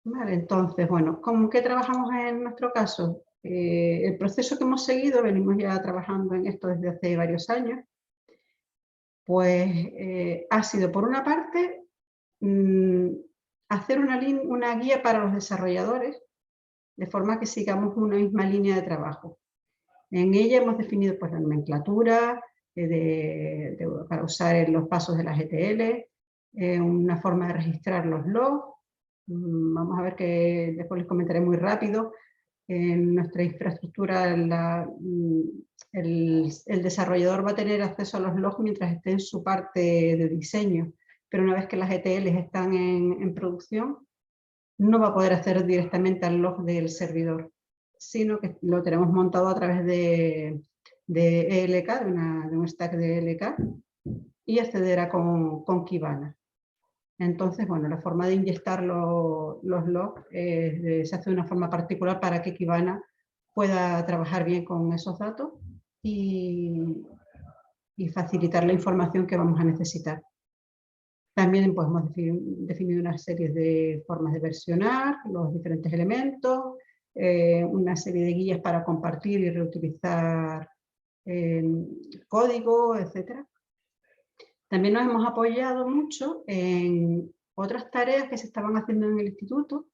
Vale, entonces, bueno, ¿cómo que trabajamos en nuestro caso? El proceso que hemos seguido, venimos ya trabajando en esto desde hace varios años, pues ha sido, por una parte, hacer una guía para los desarrolladores, de forma que sigamos una misma línea de trabajo. En ella hemos definido pues, la nomenclatura para usar en los pasos de las ETL, una forma de registrar los logs. Vamos a ver que después les comentaré muy rápido. En nuestra infraestructura el desarrollador va a tener acceso a los logs mientras esté en su parte de diseño, pero una vez que las ETLs están en producción, no va a poder acceder directamente al log del servidor, sino que lo tenemos montado a través de ELK, de un stack de ELK, y accederá con Kibana. Entonces, bueno, la forma de inyectar los logs se hace de una forma particular para que Kibana pueda trabajar bien con esos datos y facilitar la información que vamos a necesitar. También pues, hemos definido una serie de formas de versionar los diferentes elementos, una serie de guías para compartir y reutilizar código, etc. También nos hemos apoyado mucho en otras tareas que se estaban haciendo en el instituto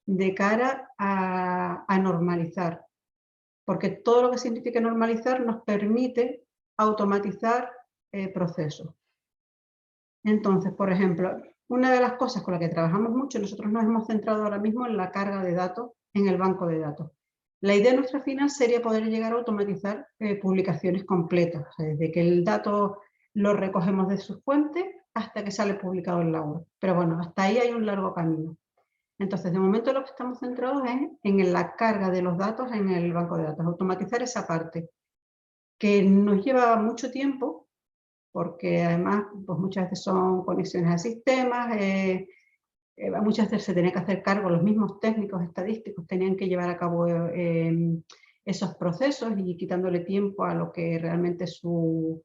de cara a normalizar, porque todo lo que significa normalizar nos permite automatizar procesos. Entonces, por ejemplo, una de las cosas con las que trabajamos mucho, nosotros nos hemos centrado ahora mismo en la carga de datos en el banco de datos. La idea nuestra final sería poder llegar a automatizar publicaciones completas, o sea, desde que el dato lo recogemos de sus fuentes hasta que sale publicado en la web. Pero bueno, hasta ahí hay un largo camino. Entonces, de momento lo que estamos centrados es en la carga de los datos en el banco de datos, automatizar esa parte, que nos lleva mucho tiempo, porque además pues muchas veces son conexiones a sistemas, muchas veces se tenía que hacer cargo, los mismos técnicos estadísticos tenían que llevar a cabo esos procesos y quitándole tiempo a lo que realmente es su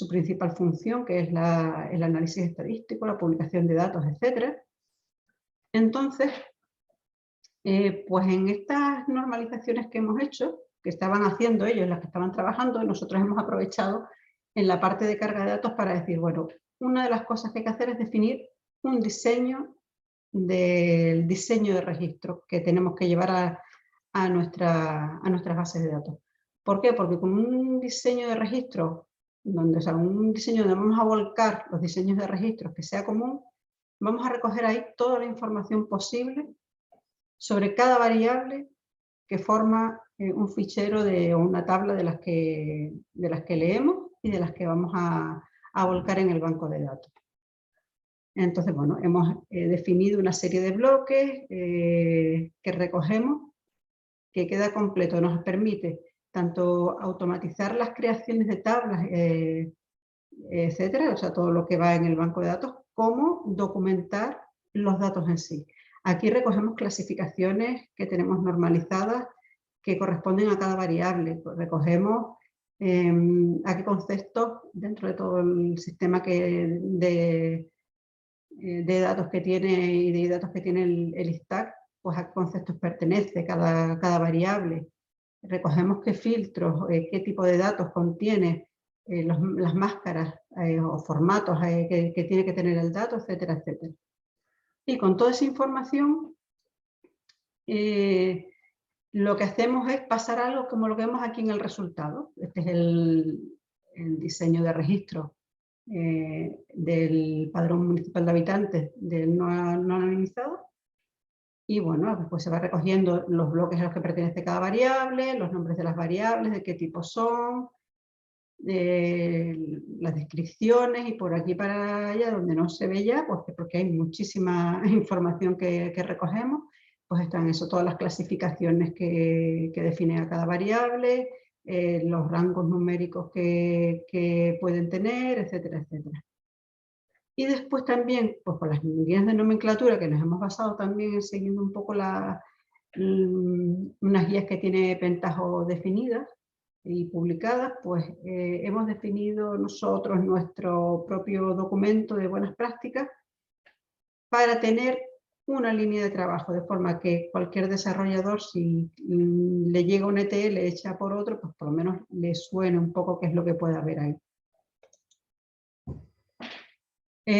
principal función, que es el análisis estadístico, la publicación de datos, etc. Entonces, pues en estas normalizaciones que hemos hecho, que estaban haciendo ellos, las que estaban trabajando, nosotros hemos aprovechado en la parte de carga de datos para decir, bueno, una de las cosas que hay que hacer es definir un diseño del diseño de registro que tenemos que llevar a nuestras bases de datos. ¿Por qué? Porque con un diseño de registro, un diseño donde vamos a volcar los diseños de registros que sea común, vamos a recoger ahí toda la información posible sobre cada variable que forma un fichero o una tabla de las que leemos y de las que vamos a volcar en el banco de datos. Entonces, bueno, hemos definido una serie de bloques que recogemos, que queda completo, nos permite tanto automatizar las creaciones de tablas, etcétera, o sea, todo lo que va en el banco de datos, como documentar los datos en sí. Aquí recogemos clasificaciones que tenemos normalizadas que corresponden a cada variable. Recogemos a qué conceptos dentro de todo el sistema de datos que tiene y de datos que tiene el stack, pues a qué conceptos pertenece cada variable. Recogemos qué filtros, qué tipo de datos contiene, las máscaras o formatos que tiene que tener el dato, etcétera, etcétera. Y con toda esa información, lo que hacemos es pasar algo como lo que vemos aquí en el resultado. Este es el diseño de registro del padrón municipal de habitantes del no anonimizado. Y bueno, pues se va recogiendo los bloques a los que pertenece cada variable, los nombres de las variables, de qué tipo son, las descripciones, y por aquí para allá donde no se ve ya, pues porque hay muchísima información que recogemos, pues están todas las clasificaciones que definen a cada variable, los rangos numéricos que pueden tener, etcétera, etcétera. Y después también, pues con las guías de nomenclatura que nos hemos basado también siguiendo un poco unas guías que tiene Pentaho definidas y publicadas, pues hemos definido nosotros nuestro propio documento de buenas prácticas para tener una línea de trabajo, de forma que cualquier desarrollador, si le llega un ETL hecha por otro, pues por lo menos le suene un poco qué es lo que puede haber ahí.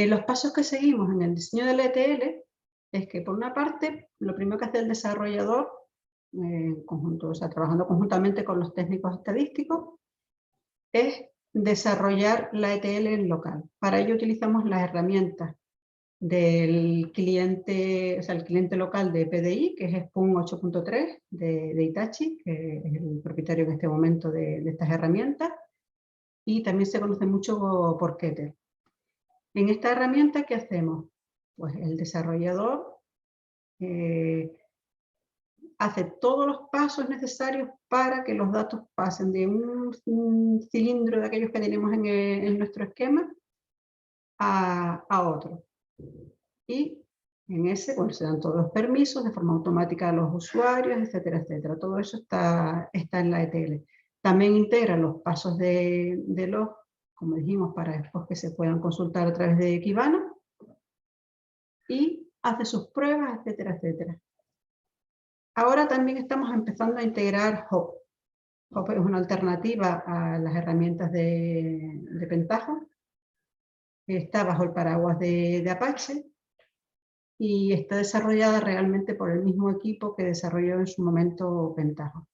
Los pasos que seguimos en el diseño del ETL es que, por una parte, lo primero que hace el desarrollador, trabajando conjuntamente con los técnicos estadísticos, es desarrollar la ETL en local. Para ello utilizamos las herramientas del cliente, el cliente local de PDI, que es Spoon 8.3 de Hitachi, que es el propietario en este momento de estas herramientas, y también se conoce mucho por Keter. En esta herramienta, ¿qué hacemos? Pues el desarrollador hace todos los pasos necesarios para que los datos pasen de un cilindro de aquellos que tenemos en nuestro esquema a otro. Y en ese, bueno, se dan todos los permisos de forma automática a los usuarios, etcétera, etcétera. Todo eso está en la ETL. También integra los pasos de los, como dijimos, para después que se puedan consultar a través de Kibana, y hace sus pruebas, etcétera, etcétera. Ahora también estamos empezando a integrar HOP. HOP es una alternativa a las herramientas de Pentaho. Está bajo el paraguas de Apache y está desarrollada realmente por el mismo equipo que desarrolló en su momento Pentaho.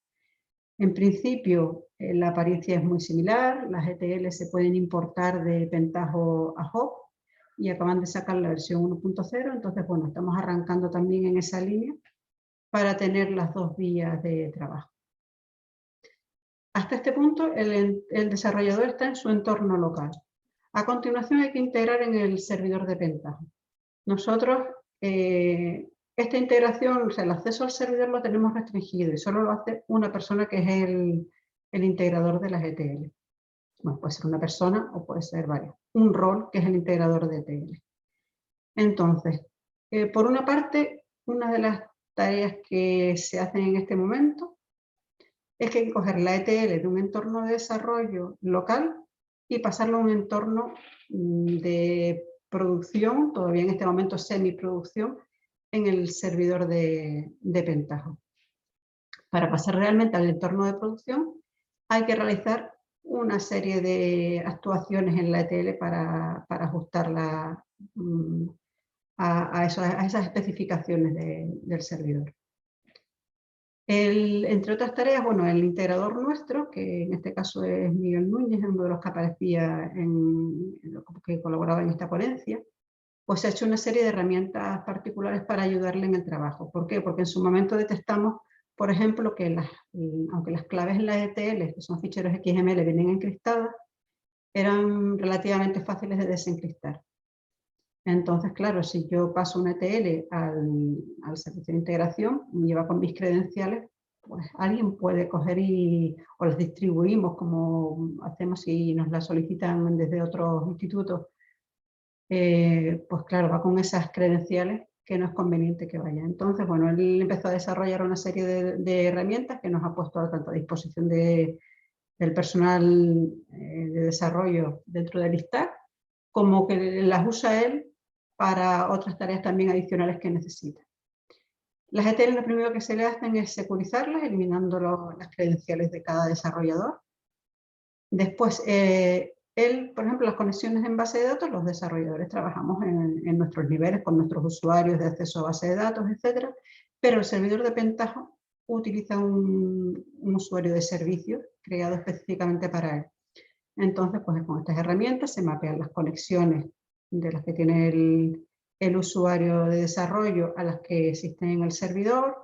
En principio, la apariencia es muy similar, las ETL se pueden importar de Pentaho a HOP y acaban de sacar la versión 1.0, entonces bueno, estamos arrancando también en esa línea para tener las dos vías de trabajo. Hasta este punto, el desarrollador está en su entorno local. A continuación hay que integrar en el servidor de Pentaho. Nosotros, esta integración, o sea, el acceso al servidor lo tenemos restringido y solo lo hace una persona, que es el integrador de las ETL. Bueno, puede ser una persona o puede ser varios. Un rol, que es el integrador de ETL. Entonces, por una parte, una de las tareas que se hacen en este momento es que hay que coger la ETL de un entorno de desarrollo local y pasarlo a un entorno de producción, todavía en este momento semiproducción, en el servidor de Pentaho. Para pasar realmente al entorno de producción hay que realizar una serie de actuaciones en la ETL para ajustarla a esas especificaciones del servidor. Entre otras tareas, bueno, el integrador nuestro, que en este caso es Miguel Núñez, uno de los que aparecía, que colaboraba en esta ponencia, pues se ha hecho una serie de herramientas particulares para ayudarle en el trabajo. ¿Por qué? Porque en su momento detectamos, por ejemplo, que aunque las claves en la ETL, que son ficheros XML, vienen encriptadas, eran relativamente fáciles de desencriptar. Entonces, claro, si yo paso una ETL al servicio de integración, me lleva con mis credenciales, pues alguien puede coger o las distribuimos como hacemos si nos las solicitan desde otros institutos. Pues claro, va con esas credenciales que no es conveniente que vaya. Entonces, bueno, él empezó a desarrollar una serie de herramientas que nos ha puesto tanto a disposición del personal de desarrollo dentro del ISTAC, como que las usa él para otras tareas también adicionales que necesita. Las ETL lo primero que se le hacen es securizarlas, eliminando las credenciales de cada desarrollador. Después, por ejemplo, las conexiones en base de datos, los desarrolladores trabajamos en nuestros niveles con nuestros usuarios de acceso a base de datos, etc. Pero el servidor de Pentaho utiliza un usuario de servicio creado específicamente para él. Entonces, pues con estas herramientas se mapean las conexiones de las que tiene el usuario de desarrollo a las que existen en el servidor,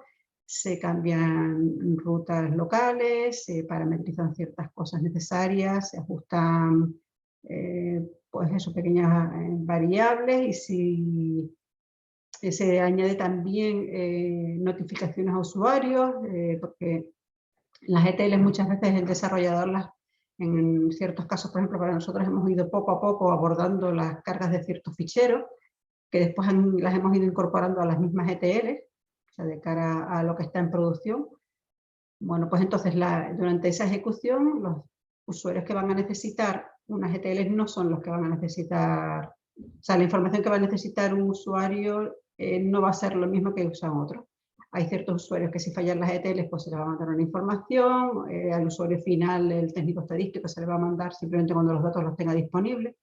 se cambian rutas locales, se parametrizan ciertas cosas necesarias, se ajustan pues eso, pequeñas variables, y si se añade también notificaciones a usuarios, porque las ETL muchas veces el desarrollador en ciertos casos, por ejemplo, para nosotros hemos ido poco a poco abordando las cargas de ciertos ficheros, que después las hemos ido incorporando a las mismas ETL, o sea, de cara a lo que está en producción. Bueno, pues entonces durante esa ejecución los usuarios que van a necesitar unas ETL no son los que van a necesitar, o sea, la información que va a necesitar un usuario no va a ser lo mismo que usan otros. Hay ciertos usuarios que si fallan las ETL pues se les va a mandar una información, al usuario final, el técnico estadístico, se le va a mandar simplemente cuando los datos los tenga disponibles.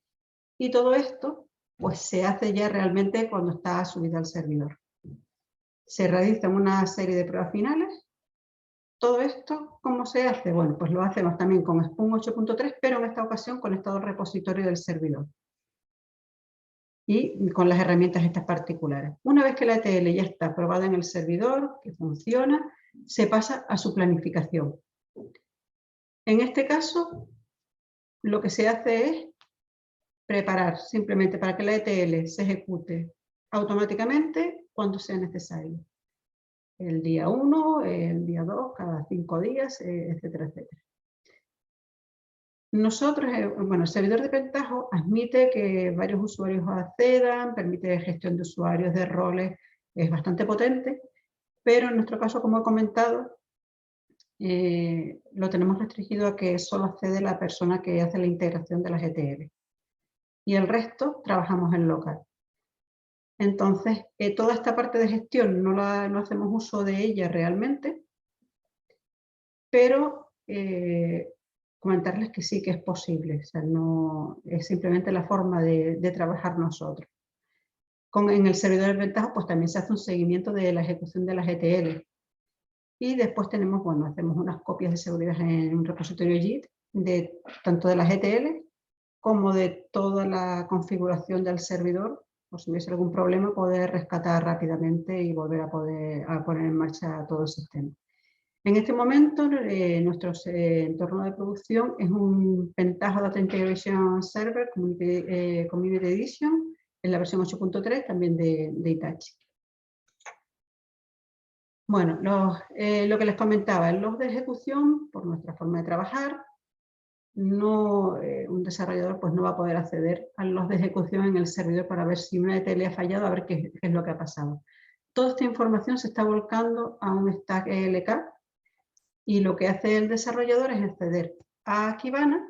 Y todo esto pues se hace ya realmente cuando está subido al servidor. Se realizan una serie de pruebas finales. Todo esto, ¿cómo se hace? Bueno, pues lo hacemos también con Spoon 8.3, pero en esta ocasión conectado al repositorio del servidor y con las herramientas estas particulares. Una vez que la ETL ya está aprobada en el servidor, que funciona, se pasa a su planificación. En este caso, lo que se hace es preparar simplemente para que la ETL se ejecute automáticamente cuando sea necesario. El día 1, el día 2, cada 5 días, etcétera, etcétera. Nosotros, bueno, el servidor de Pentaho admite que varios usuarios accedan, permite gestión de usuarios, de roles, es bastante potente, pero en nuestro caso, como he comentado, lo tenemos restringido a que solo accede la persona que hace la integración de las ETL. Y el resto trabajamos en local. Entonces, toda esta parte de gestión no hacemos uso de ella realmente, pero comentarles que sí que es posible, o sea, no es simplemente la forma de trabajar nosotros. En el servidor de Pentaho pues también se hace un seguimiento de la ejecución de las ETL. Y después tenemos, bueno, hacemos unas copias de seguridad en un repositorio Git, tanto de las ETL como de toda la configuración del servidor, por si hubiese algún problema, poder rescatar rápidamente y volver a poner en marcha todo el sistema. En este momento, nuestro entorno de producción es un Pentaho Data Integration Server Community Edition, en la versión 8.3, también de Hitachi. Bueno, lo que les comentaba, el log de ejecución, por nuestra forma de trabajar, no, un desarrollador pues no va a poder acceder a los de ejecución en el servidor para ver si una ETL ha fallado, a ver qué es lo que ha pasado. Toda esta información se está volcando a un stack ELK y lo que hace el desarrollador es acceder a Kibana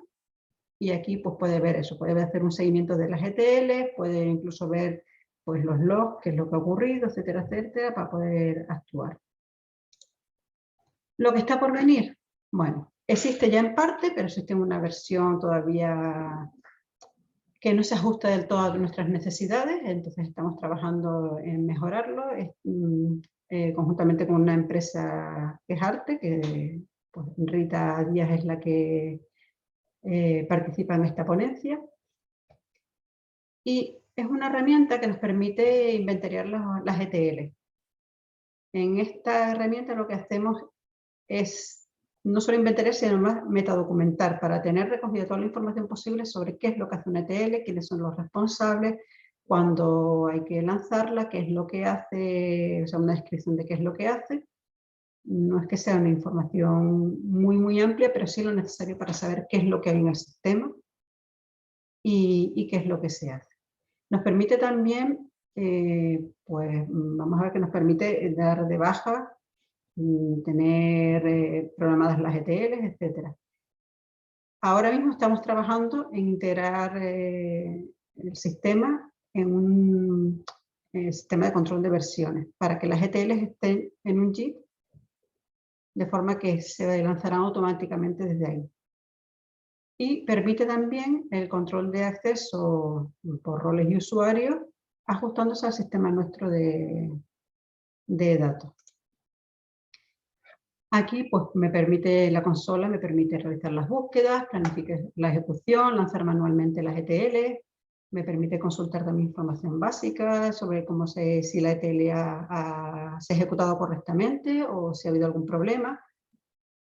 y aquí pues puede ver eso, puede hacer un seguimiento de las ETL, puede incluso ver pues los logs, qué es lo que ha ocurrido, etcétera, etcétera, para poder actuar. Lo que está por venir, bueno, existe ya en parte, pero existe en una versión todavía que no se ajusta del todo a nuestras necesidades, entonces estamos trabajando en mejorarlo conjuntamente con una empresa que es Arte, que pues, Rita Díaz es la que participa en esta ponencia. Y es una herramienta que nos permite inventariar las ETL. En esta herramienta lo que hacemos es no solo inventariar, sino más metadocumentar para tener recogida toda la información posible sobre qué es lo que hace una ETL, quiénes son los responsables, cuándo hay que lanzarla, qué es lo que hace, o sea, una descripción de qué es lo que hace. No es que sea una información muy amplia, pero sí lo necesario para saber qué es lo que hay en el sistema y qué es lo que se hace. Nos permite también, pues vamos a ver que nos permite dar de baja, tener programadas las ETLs, etc. Ahora mismo estamos trabajando en integrar el sistema en un sistema de control de versiones para que las ETLs estén en un JIT de forma que se lanzarán automáticamente desde ahí. Y permite también el control de acceso por roles y usuarios, ajustándose al sistema nuestro de datos. Aquí pues me permite la consola, me permite realizar las búsquedas, planificar la ejecución, lanzar manualmente las ETL, me permite consultar también información básica sobre cómo si la ETL se ha ejecutado correctamente o si ha habido algún problema.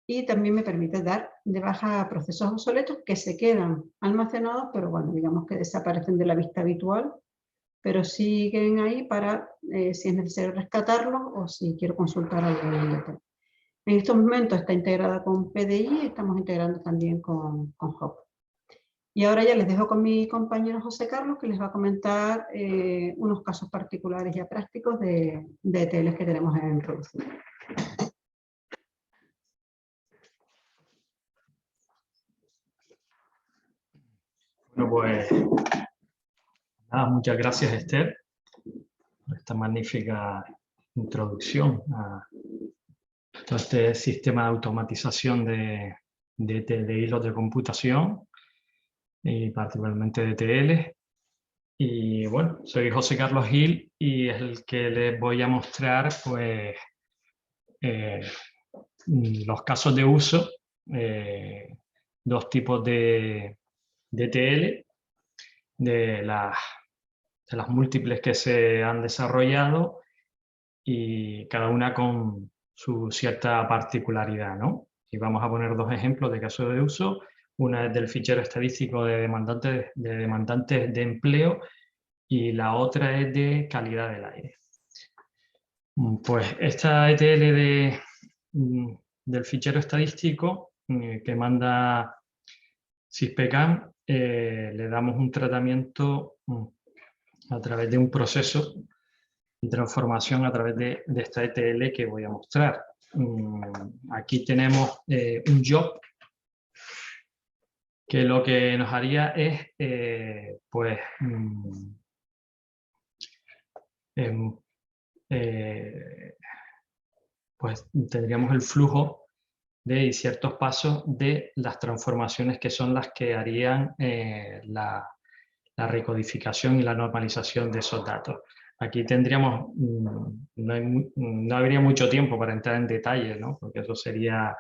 Y también me permite dar de baja procesos obsoletos que se quedan almacenados, pero bueno, digamos que desaparecen de la vista habitual, pero siguen ahí para si es necesario rescatarlos o si quiero consultar algún dato. En estos momentos está integrada con PDI, estamos integrando también con Hop. Y ahora ya les dejo con mi compañero José Carlos, que les va a comentar unos casos particulares ya prácticos de ETLs que tenemos en producción. Bueno, pues nada, muchas gracias, Esther, por esta magnífica introducción a todo este sistema de automatización de hilos de computación y particularmente de ETL. Y bueno, soy José Carlos Gil y es el que les voy a mostrar pues, los casos de uso, dos tipos de ETL, de las múltiples que se han desarrollado y cada una con su cierta particularidad, ¿no? Y vamos a poner dos ejemplos de casos de uso. Una es del fichero estadístico de demandantes de empleo y la otra es de calidad del aire. Pues esta ETL del fichero estadístico que manda SysPCAM, le damos un tratamiento a través de un proceso de transformación a través de esta ETL que voy a mostrar. Aquí tenemos un job que lo que nos haría es, pues tendríamos el flujo de ciertos pasos de las transformaciones que son las que harían la recodificación y la normalización de esos datos. Aquí tendríamos, no habría mucho tiempo para entrar en detalle, ¿no? Porque eso sería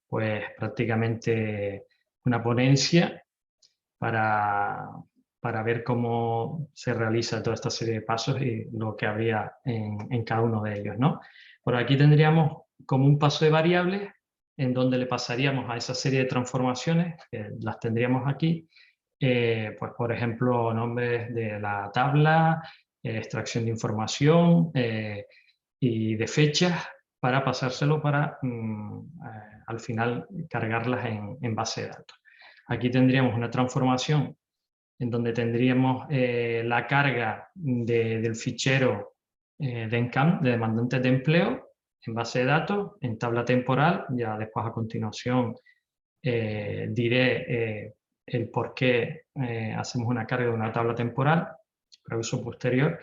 pues prácticamente una ponencia para ver cómo se realiza toda esta serie de pasos y lo que habría en cada uno de ellos, ¿no? Por aquí tendríamos como un paso de variables en donde le pasaríamos a esa serie de transformaciones, que las tendríamos aquí, pues por ejemplo, nombres de la tabla, extracción de información y de fechas para pasárselo para al final cargarlas en base de datos. Aquí tendríamos una transformación en donde tendríamos la carga del fichero de ENCAM, de demandantes de empleo, en base de datos, en tabla temporal. Ya después a continuación diré el por qué hacemos una carga de una tabla temporal, para uso posterior,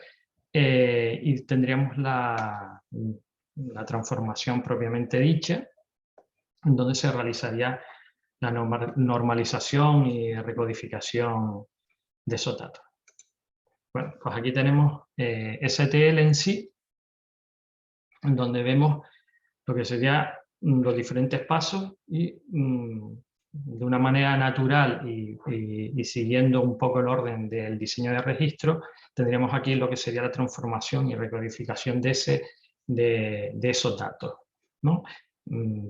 y tendríamos la transformación propiamente dicha, en donde se realizaría la normalización y recodificación de esos datos. Bueno, pues aquí tenemos STL en sí, en donde vemos lo que serían los diferentes pasos y de una manera natural y siguiendo un poco el orden del diseño de registro, tendríamos aquí lo que sería la transformación y recodificación de esos datos, ¿no?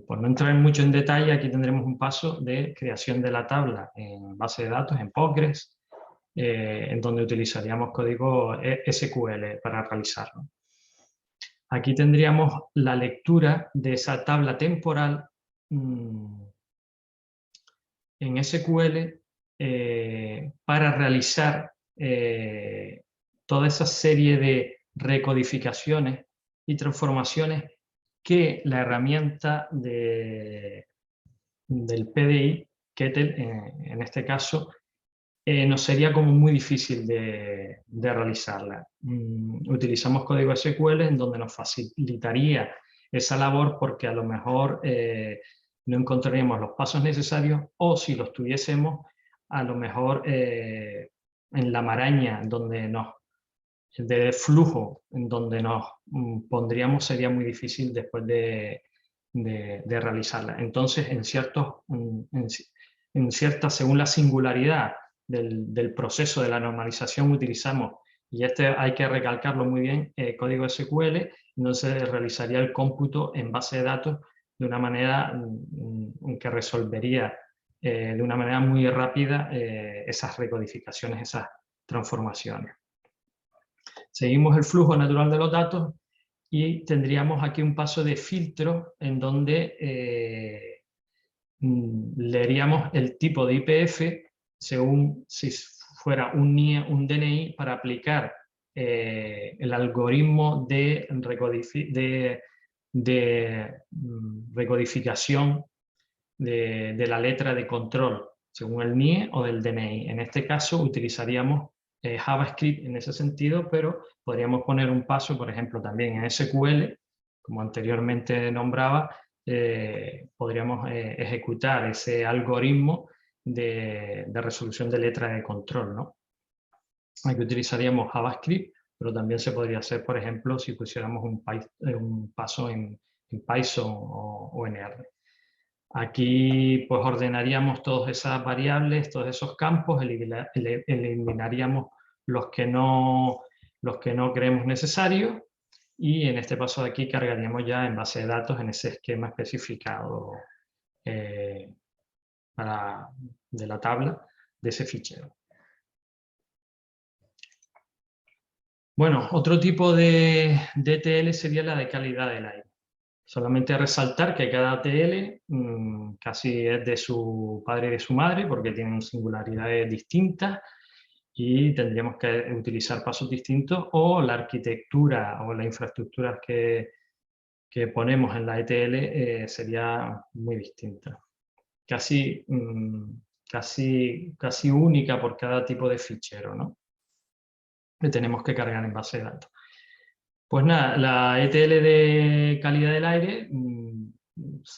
Por no entrar mucho en detalle, aquí tendremos un paso de creación de la tabla en base de datos, en Postgres, en donde utilizaríamos código SQL para realizarlo. Aquí tendríamos la lectura de esa tabla temporal en SQL para realizar toda esa serie de recodificaciones y transformaciones que la herramienta del PDI, Kettle, en este caso, nos sería como muy difícil de realizarla. Utilizamos código SQL en donde nos facilitaría esa labor, porque a lo mejor no encontraríamos los pasos necesarios, o si los tuviésemos, a lo mejor en la maraña de flujo en donde nos pondríamos sería muy difícil después de realizarla. Entonces, según la singularidad del proceso de la normalización, utilizamos, y hay que recalcarlo muy bien, código SQL, entonces realizaría el cómputo en base de datos de una manera que resolvería de una manera muy rápida esas recodificaciones, esas transformaciones. Seguimos el flujo natural de los datos y tendríamos aquí un paso de filtro en donde leeríamos el tipo de IPF según si fuera un NIE, un DNI, para aplicar el algoritmo de recodificación de la letra de control, según el NIE o del DNI. En este caso utilizaríamos JavaScript en ese sentido, pero podríamos poner un paso, por ejemplo, también en SQL, como anteriormente nombraba, podríamos ejecutar ese algoritmo de resolución de letra de control, ¿no? Aquí utilizaríamos JavaScript, pero también se podría hacer, por ejemplo, si pusiéramos un paso en Python o en R. Aquí pues ordenaríamos todas esas variables, todos esos campos, eliminaríamos los que no creemos necesarios, y en este paso de aquí cargaríamos ya en base de datos en ese esquema especificado de la tabla de ese fichero. Bueno, otro tipo de ETL sería la de calidad del aire. Solamente resaltar que cada ETL casi es de su padre y de su madre, porque tienen singularidades distintas y tendríamos que utilizar pasos distintos, o la arquitectura o la infraestructura que ponemos en la ETL sería muy distinta. Casi única por cada tipo de fichero, ¿no?, que tenemos que cargar en base de datos. Pues nada, la ETL de calidad del aire,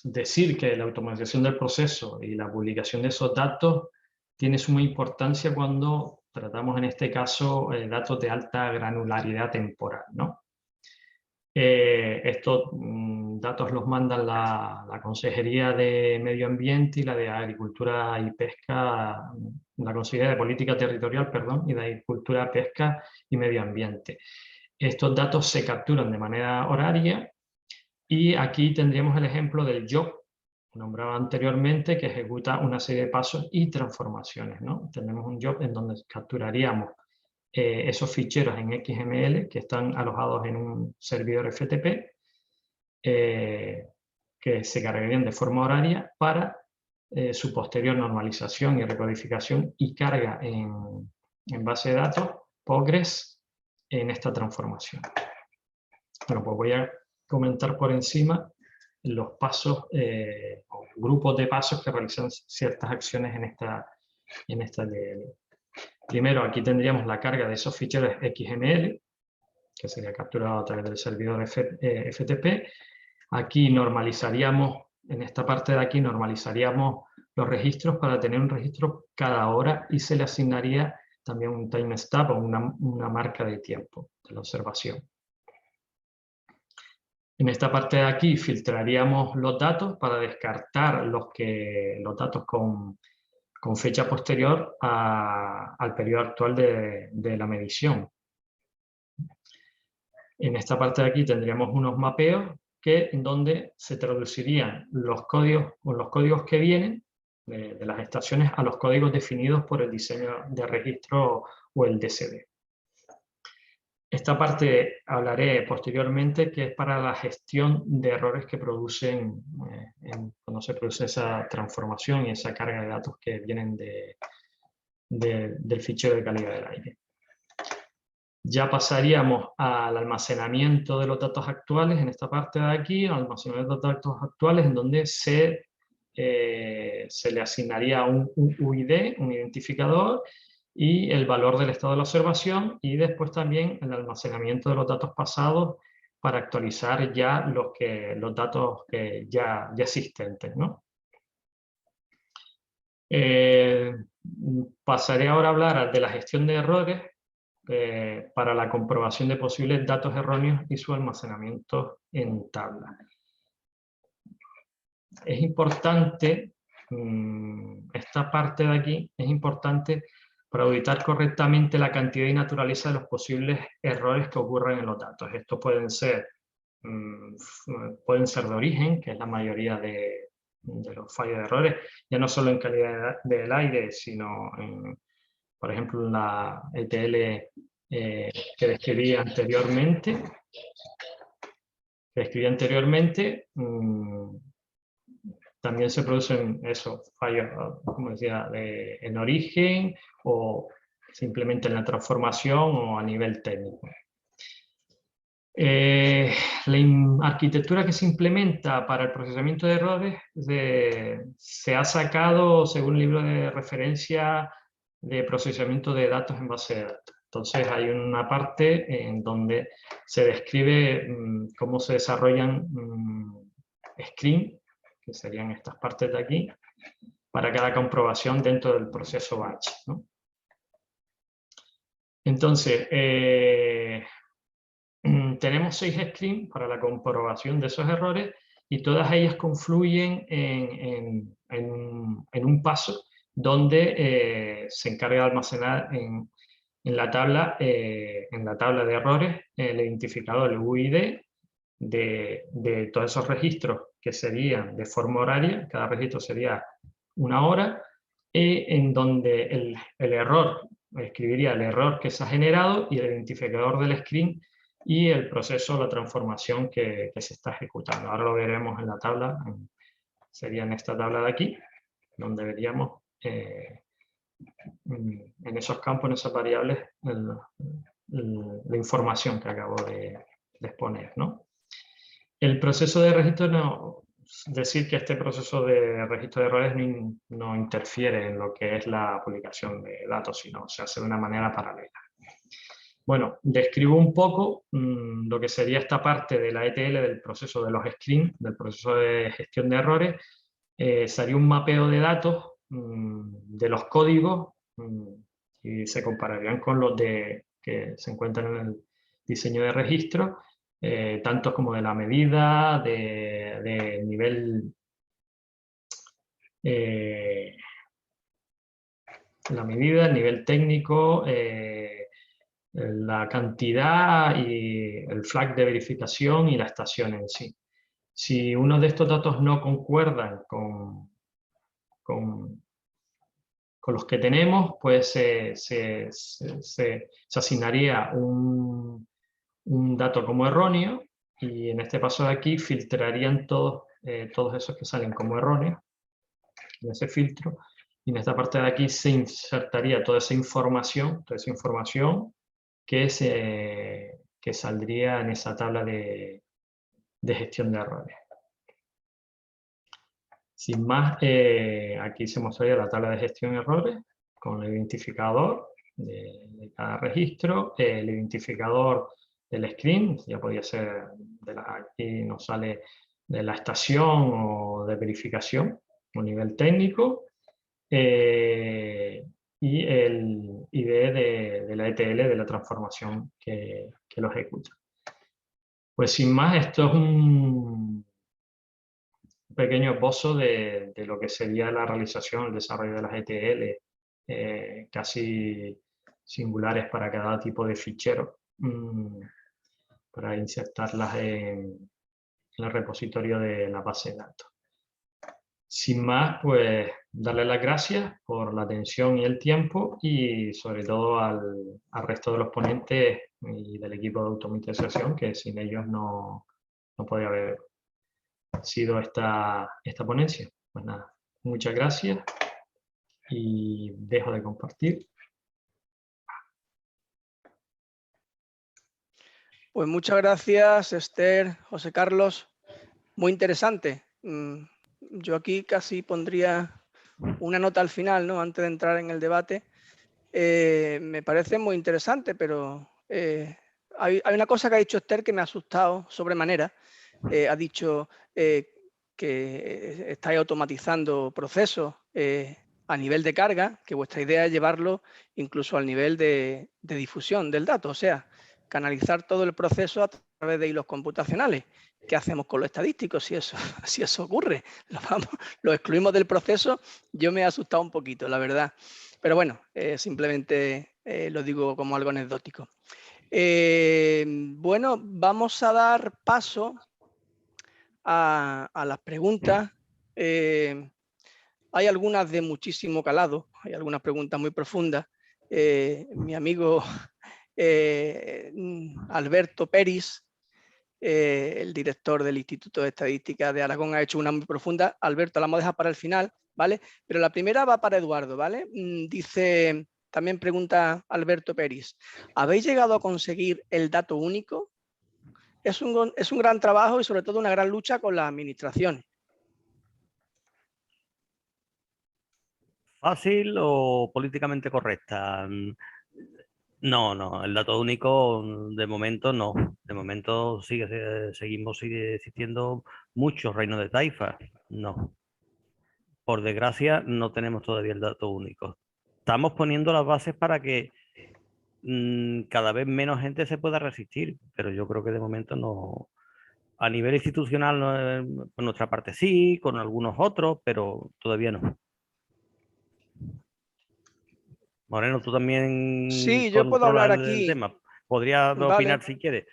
decir que la automatización del proceso y la publicación de esos datos tiene suma importancia cuando tratamos, en este caso, datos de alta granularidad temporal, ¿no? Estos datos los mandan la Consejería de Medio Ambiente y la de Agricultura y Pesca, la Consejería de Política Territorial, perdón, y de Agricultura, Pesca y Medio Ambiente. Estos datos se capturan de manera horaria, y aquí tendríamos el ejemplo del job, nombrado anteriormente, que ejecuta una serie de pasos y transformaciones, ¿no? Tenemos un job en donde capturaríamos esos ficheros en XML que están alojados en un servidor FTP, que se cargarían de forma horaria para su posterior normalización y recodificación y carga en base de datos Postgres en esta transformación. Bueno, pues voy a comentar por encima los pasos o grupos de pasos que realizan ciertas acciones en esta DL. Primero, aquí tendríamos la carga de esos ficheros XML, que sería capturado a través del servidor FTP. Aquí normalizaríamos, en esta parte de aquí, normalizaríamos los registros para tener un registro cada hora y se le asignaría también un timestamp o una marca de tiempo de la observación. En esta parte de aquí filtraríamos los datos para descartar los datos con fecha posterior al periodo actual de la medición. En esta parte de aquí tendríamos unos mapeos en donde se traducirían los códigos que vienen de las estaciones a los códigos definidos por el diseño de registro o el DSD. Esta parte hablaré posteriormente, que es para la gestión de errores que producen cuando se produce esa transformación y esa carga de datos que vienen del fichero de calidad del aire. Ya pasaríamos al almacenamiento de los datos actuales, en esta parte de aquí, al almacenamiento de los datos actuales, en donde se le asignaría un UID, un identificador, y el valor del estado de la observación, y después también el almacenamiento de los datos pasados para actualizar ya los datos ya existentes, ¿no? Pasaré ahora a hablar de la gestión de errores para la comprobación de posibles datos erróneos y su almacenamiento en tabla. Es importante, esta parte de aquí es importante para auditar correctamente la cantidad y naturaleza de los posibles errores que ocurren en los datos. Estos pueden ser de origen, que es la mayoría de los fallos de errores, ya no solo en calidad del aire, sino por ejemplo, en la ETL que describí anteriormente. También se producen esos fallos, como decía, en origen o simplemente en la transformación o a nivel técnico. La arquitectura que se implementa para el procesamiento de errores se ha sacado según el libro de referencia de procesamiento de datos en base de datos. Entonces hay una parte en donde se describe cómo se desarrollan scripts, que serían estas partes de aquí, para cada comprobación dentro del proceso batch, ¿no? Entonces, tenemos 6 scripts para la comprobación de esos errores y todas ellas confluyen en un paso donde se encarga de almacenar en la tabla de errores el identificador, el UID, de todos esos registros que serían de forma horaria, cada registro sería una hora, en donde el error, escribiría el error que se ha generado y el identificador del script y el proceso, la transformación que se está ejecutando. Ahora lo veremos en la tabla, sería en esta tabla de aquí, donde veríamos en esos campos, en esas variables, la información que acabo de exponer, ¿no? El proceso de registro, decir que este proceso de registro de errores no interfiere en lo que es la publicación de datos, sino se hace de una manera paralela. Bueno, describo un poco lo que sería esta parte de la ETL del proceso de los scripts, del proceso de gestión de errores. Sería un mapeo de datos de los códigos y se compararían con los que se encuentran en el diseño de registro, tanto como de la medida, de nivel, la medida, el nivel técnico, la cantidad y el flag de verificación y la estación en sí. Si uno de estos datos no concuerdan con los que tenemos, pues se asignaría un dato como erróneo y en este paso de aquí filtrarían todos esos que salen como erróneos filtro. Y en esta parte de aquí se insertaría toda esa información que saldría en esa tabla de gestión de errores. Sin más, aquí se mostraría la tabla de gestión de errores con el identificador de cada registro, el identificador del screen, ya podría ser, aquí nos sale de la estación o de verificación a nivel técnico, y el ID de la ETL de la transformación que lo ejecuta. Pues sin más, esto es un pequeño esbozo de lo que sería la realización, el desarrollo de las ETL, casi singulares para cada tipo de fichero, para insertarlas en el repositorio de la base de datos. Sin más, pues darle las gracias por la atención y el tiempo, y sobre todo al resto de los ponentes y del equipo de automatización, que sin ellos no podría haber sido esta ponencia. Pues nada, muchas gracias y dejo de compartir. Pues muchas gracias, Esther, José Carlos. Muy interesante. Yo aquí casi pondría una nota al final, ¿no? Antes de entrar en el debate. Me parece muy interesante, pero hay una cosa que ha dicho Esther que me ha asustado sobremanera. Ha dicho que estáis automatizando procesos a nivel de carga, que vuestra idea es llevarlo incluso al nivel de difusión del dato, o sea, canalizar todo el proceso a través de hilos computacionales. ¿Qué hacemos con lo estadístico si eso ocurre? Lo excluimos del proceso. Yo me he asustado un poquito, la verdad. Pero bueno, simplemente lo digo como algo anecdótico. Bueno, vamos a dar paso a las preguntas. Hay algunas de muchísimo calado, hay algunas preguntas muy profundas. Mi amigo Alberto Peris, el director del Instituto de Estadística de Aragón, ha hecho una muy profunda. Alberto, la vamos a dejar para el final, ¿vale? Pero la primera va para Eduardo, ¿vale? Dice, también pregunta Alberto Peris, ¿habéis llegado a conseguir el dato único? Es un gran trabajo y sobre todo una gran lucha con las administraciones. ¿Fácil o políticamente correcta? No, el dato único de momento no. De momento sigue existiendo muchos reinos de taifa. No. Por desgracia, no tenemos todavía el dato único. Estamos poniendo las bases para que cada vez menos gente se pueda resistir, pero yo creo que de momento no. A nivel institucional, por nuestra parte sí, con algunos otros, pero todavía no. Moreno, tú también Sí, yo puedo hablar controlas el aquí. tema. Podrías opinar Vale. si quieres.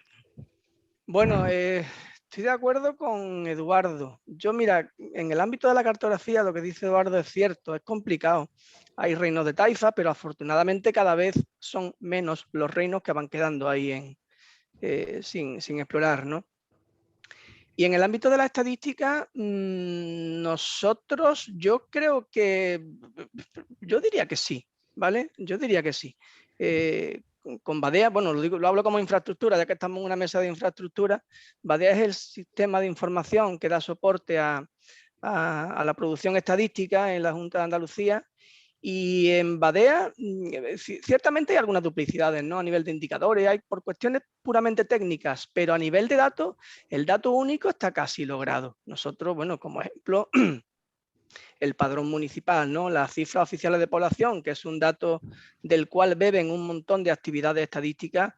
Bueno, estoy de acuerdo con Eduardo. Yo, mira, en el ámbito de la cartografía lo que dice Eduardo es cierto, es complicado. Hay reinos de taifa, pero afortunadamente cada vez son menos los reinos que van quedando ahí sin explorar, ¿no? Y en el ámbito de la estadística, nosotros, yo diría que sí, ¿vale? Yo diría que sí. Con Badea, bueno, lo hablo como infraestructura, ya que estamos en una mesa de infraestructura. Badea es el sistema de información que da soporte a la producción estadística en la Junta de Andalucía. Y en Badea, ciertamente hay algunas duplicidades, ¿no? A nivel de indicadores, hay por cuestiones puramente técnicas, pero a nivel de datos, el dato único está casi logrado. Nosotros, bueno, como ejemplo, el padrón municipal, ¿no? Las cifras oficiales de población, que es un dato del cual beben un montón de actividades estadísticas,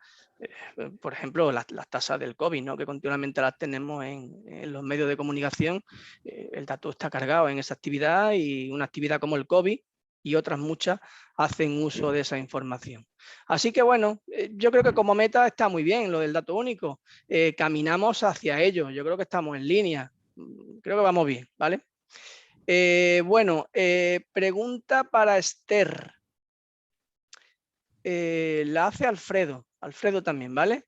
por ejemplo, las tasas del COVID, ¿no? Que continuamente las tenemos en los medios de comunicación. El dato está cargado en esa actividad, y una actividad como el COVID y otras muchas hacen uso de esa información. Así que bueno, yo creo que como meta está muy bien lo del dato único. Caminamos hacia ello, yo creo que estamos en línea, creo que vamos bien, ¿vale? Pregunta para Esther. La hace Alfredo también, ¿vale?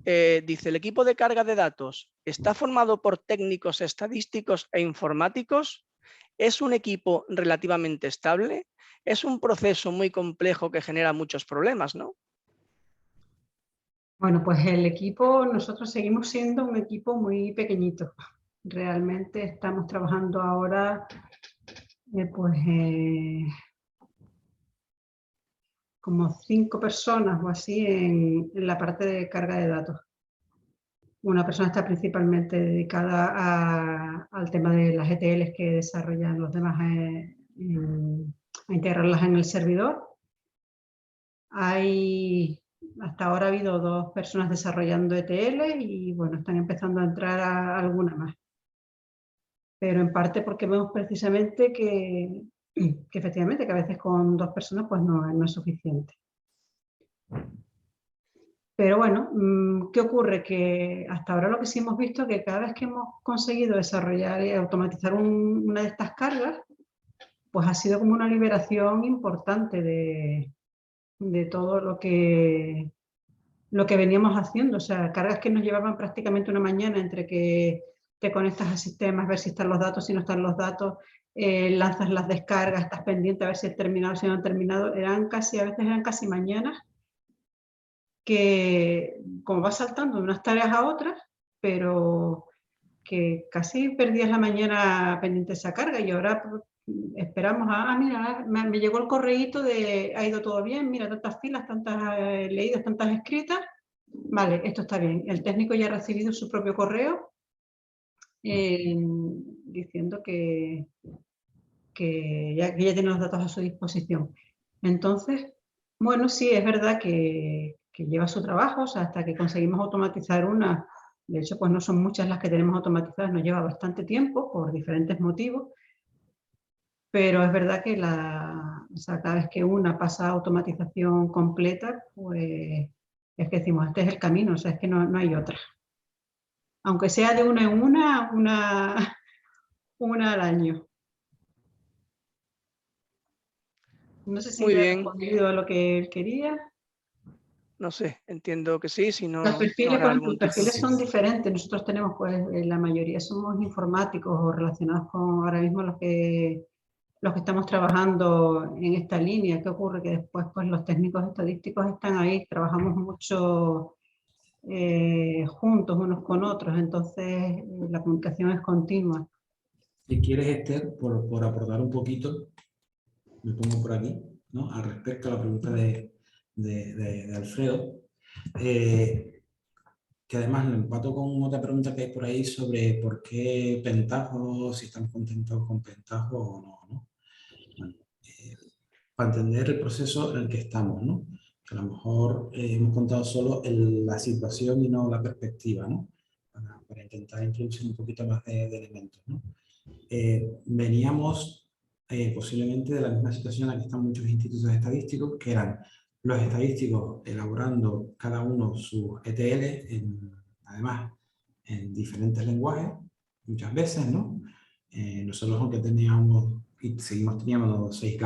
Dice, ¿el equipo de carga de datos está formado por técnicos estadísticos e informáticos? ¿Es un equipo relativamente estable? Es un proceso muy complejo que genera muchos problemas, ¿no? Bueno, pues el equipo, nosotros seguimos siendo un equipo muy pequeñito. Realmente estamos trabajando ahora como 5 personas o así en la parte de carga de datos. Una persona está principalmente dedicada al tema de las ETLs que desarrollan los demás, a integrarlas en el servidor. Hasta ahora ha habido 2 personas desarrollando ETL y bueno, están empezando a entrar alguna más. Pero en parte porque vemos precisamente que efectivamente que a veces con 2 personas pues no es suficiente. Pero bueno, ¿qué ocurre? Que hasta ahora lo que sí hemos visto es que cada vez que hemos conseguido desarrollar y automatizar una de estas cargas, pues ha sido como una liberación importante de todo lo que veníamos haciendo. O sea, cargas que nos llevaban prácticamente una mañana entre que te conectas a sistemas, ver si están los datos, si no están los datos, lanzas las descargas, estás pendiente a ver si han terminado, si no han terminado. A veces eran casi mañanas que como vas saltando de unas tareas a otras, pero que casi perdías la mañana pendiente de esa carga y ahora pues, esperamos mira, me llegó el correíto de ha ido todo bien, mira, tantas filas, tantas leídas, tantas escritas, vale, esto está bien. El técnico ya ha recibido su propio correo diciendo que ya tiene los datos a su disposición. Entonces, bueno, sí, es verdad que lleva su trabajo, o sea, hasta que conseguimos automatizar una, de hecho, pues no son muchas las que tenemos automatizadas, nos lleva bastante tiempo por diferentes motivos, pero es verdad que o sea, cada vez que una pasa a automatización completa, pues es que decimos, este es el camino, o sea, es que no hay otra. Aunque sea de una en una al año. No sé si Muy le he bien. respondido a lo que él quería. No sé, entiendo que sí, si no, Los perfiles, habrá por ejemplo, algún los tipo. perfiles son diferentes. Nosotros tenemos, pues, la mayoría somos informáticos o relacionados con ahora mismo los que estamos trabajando en esta línea. ¿Qué ocurre? Que después, pues, los técnicos estadísticos están ahí, trabajamos mucho juntos unos con otros, entonces la comunicación es continua. Si quieres, Esther, por aportar un poquito, me pongo por aquí, ¿no? Al respecto a la pregunta de Alfredo, que además lo empato con otra pregunta que hay por ahí sobre por qué Pentaho, si estamos contentos con Pentaho o no, ¿no? Bueno, para entender el proceso en el que estamos, ¿no? Que a lo mejor hemos contado solo la situación y no la perspectiva, ¿no? Para intentar introducir un poquito más de elementos, ¿no? Veníamos posiblemente de la misma situación en la que están muchos institutos estadísticos, que eran los estadísticos elaborando cada uno sus ETL, además en diferentes lenguajes, muchas veces, ¿no? Nosotros, aunque teníamos y seguimos teniendo 6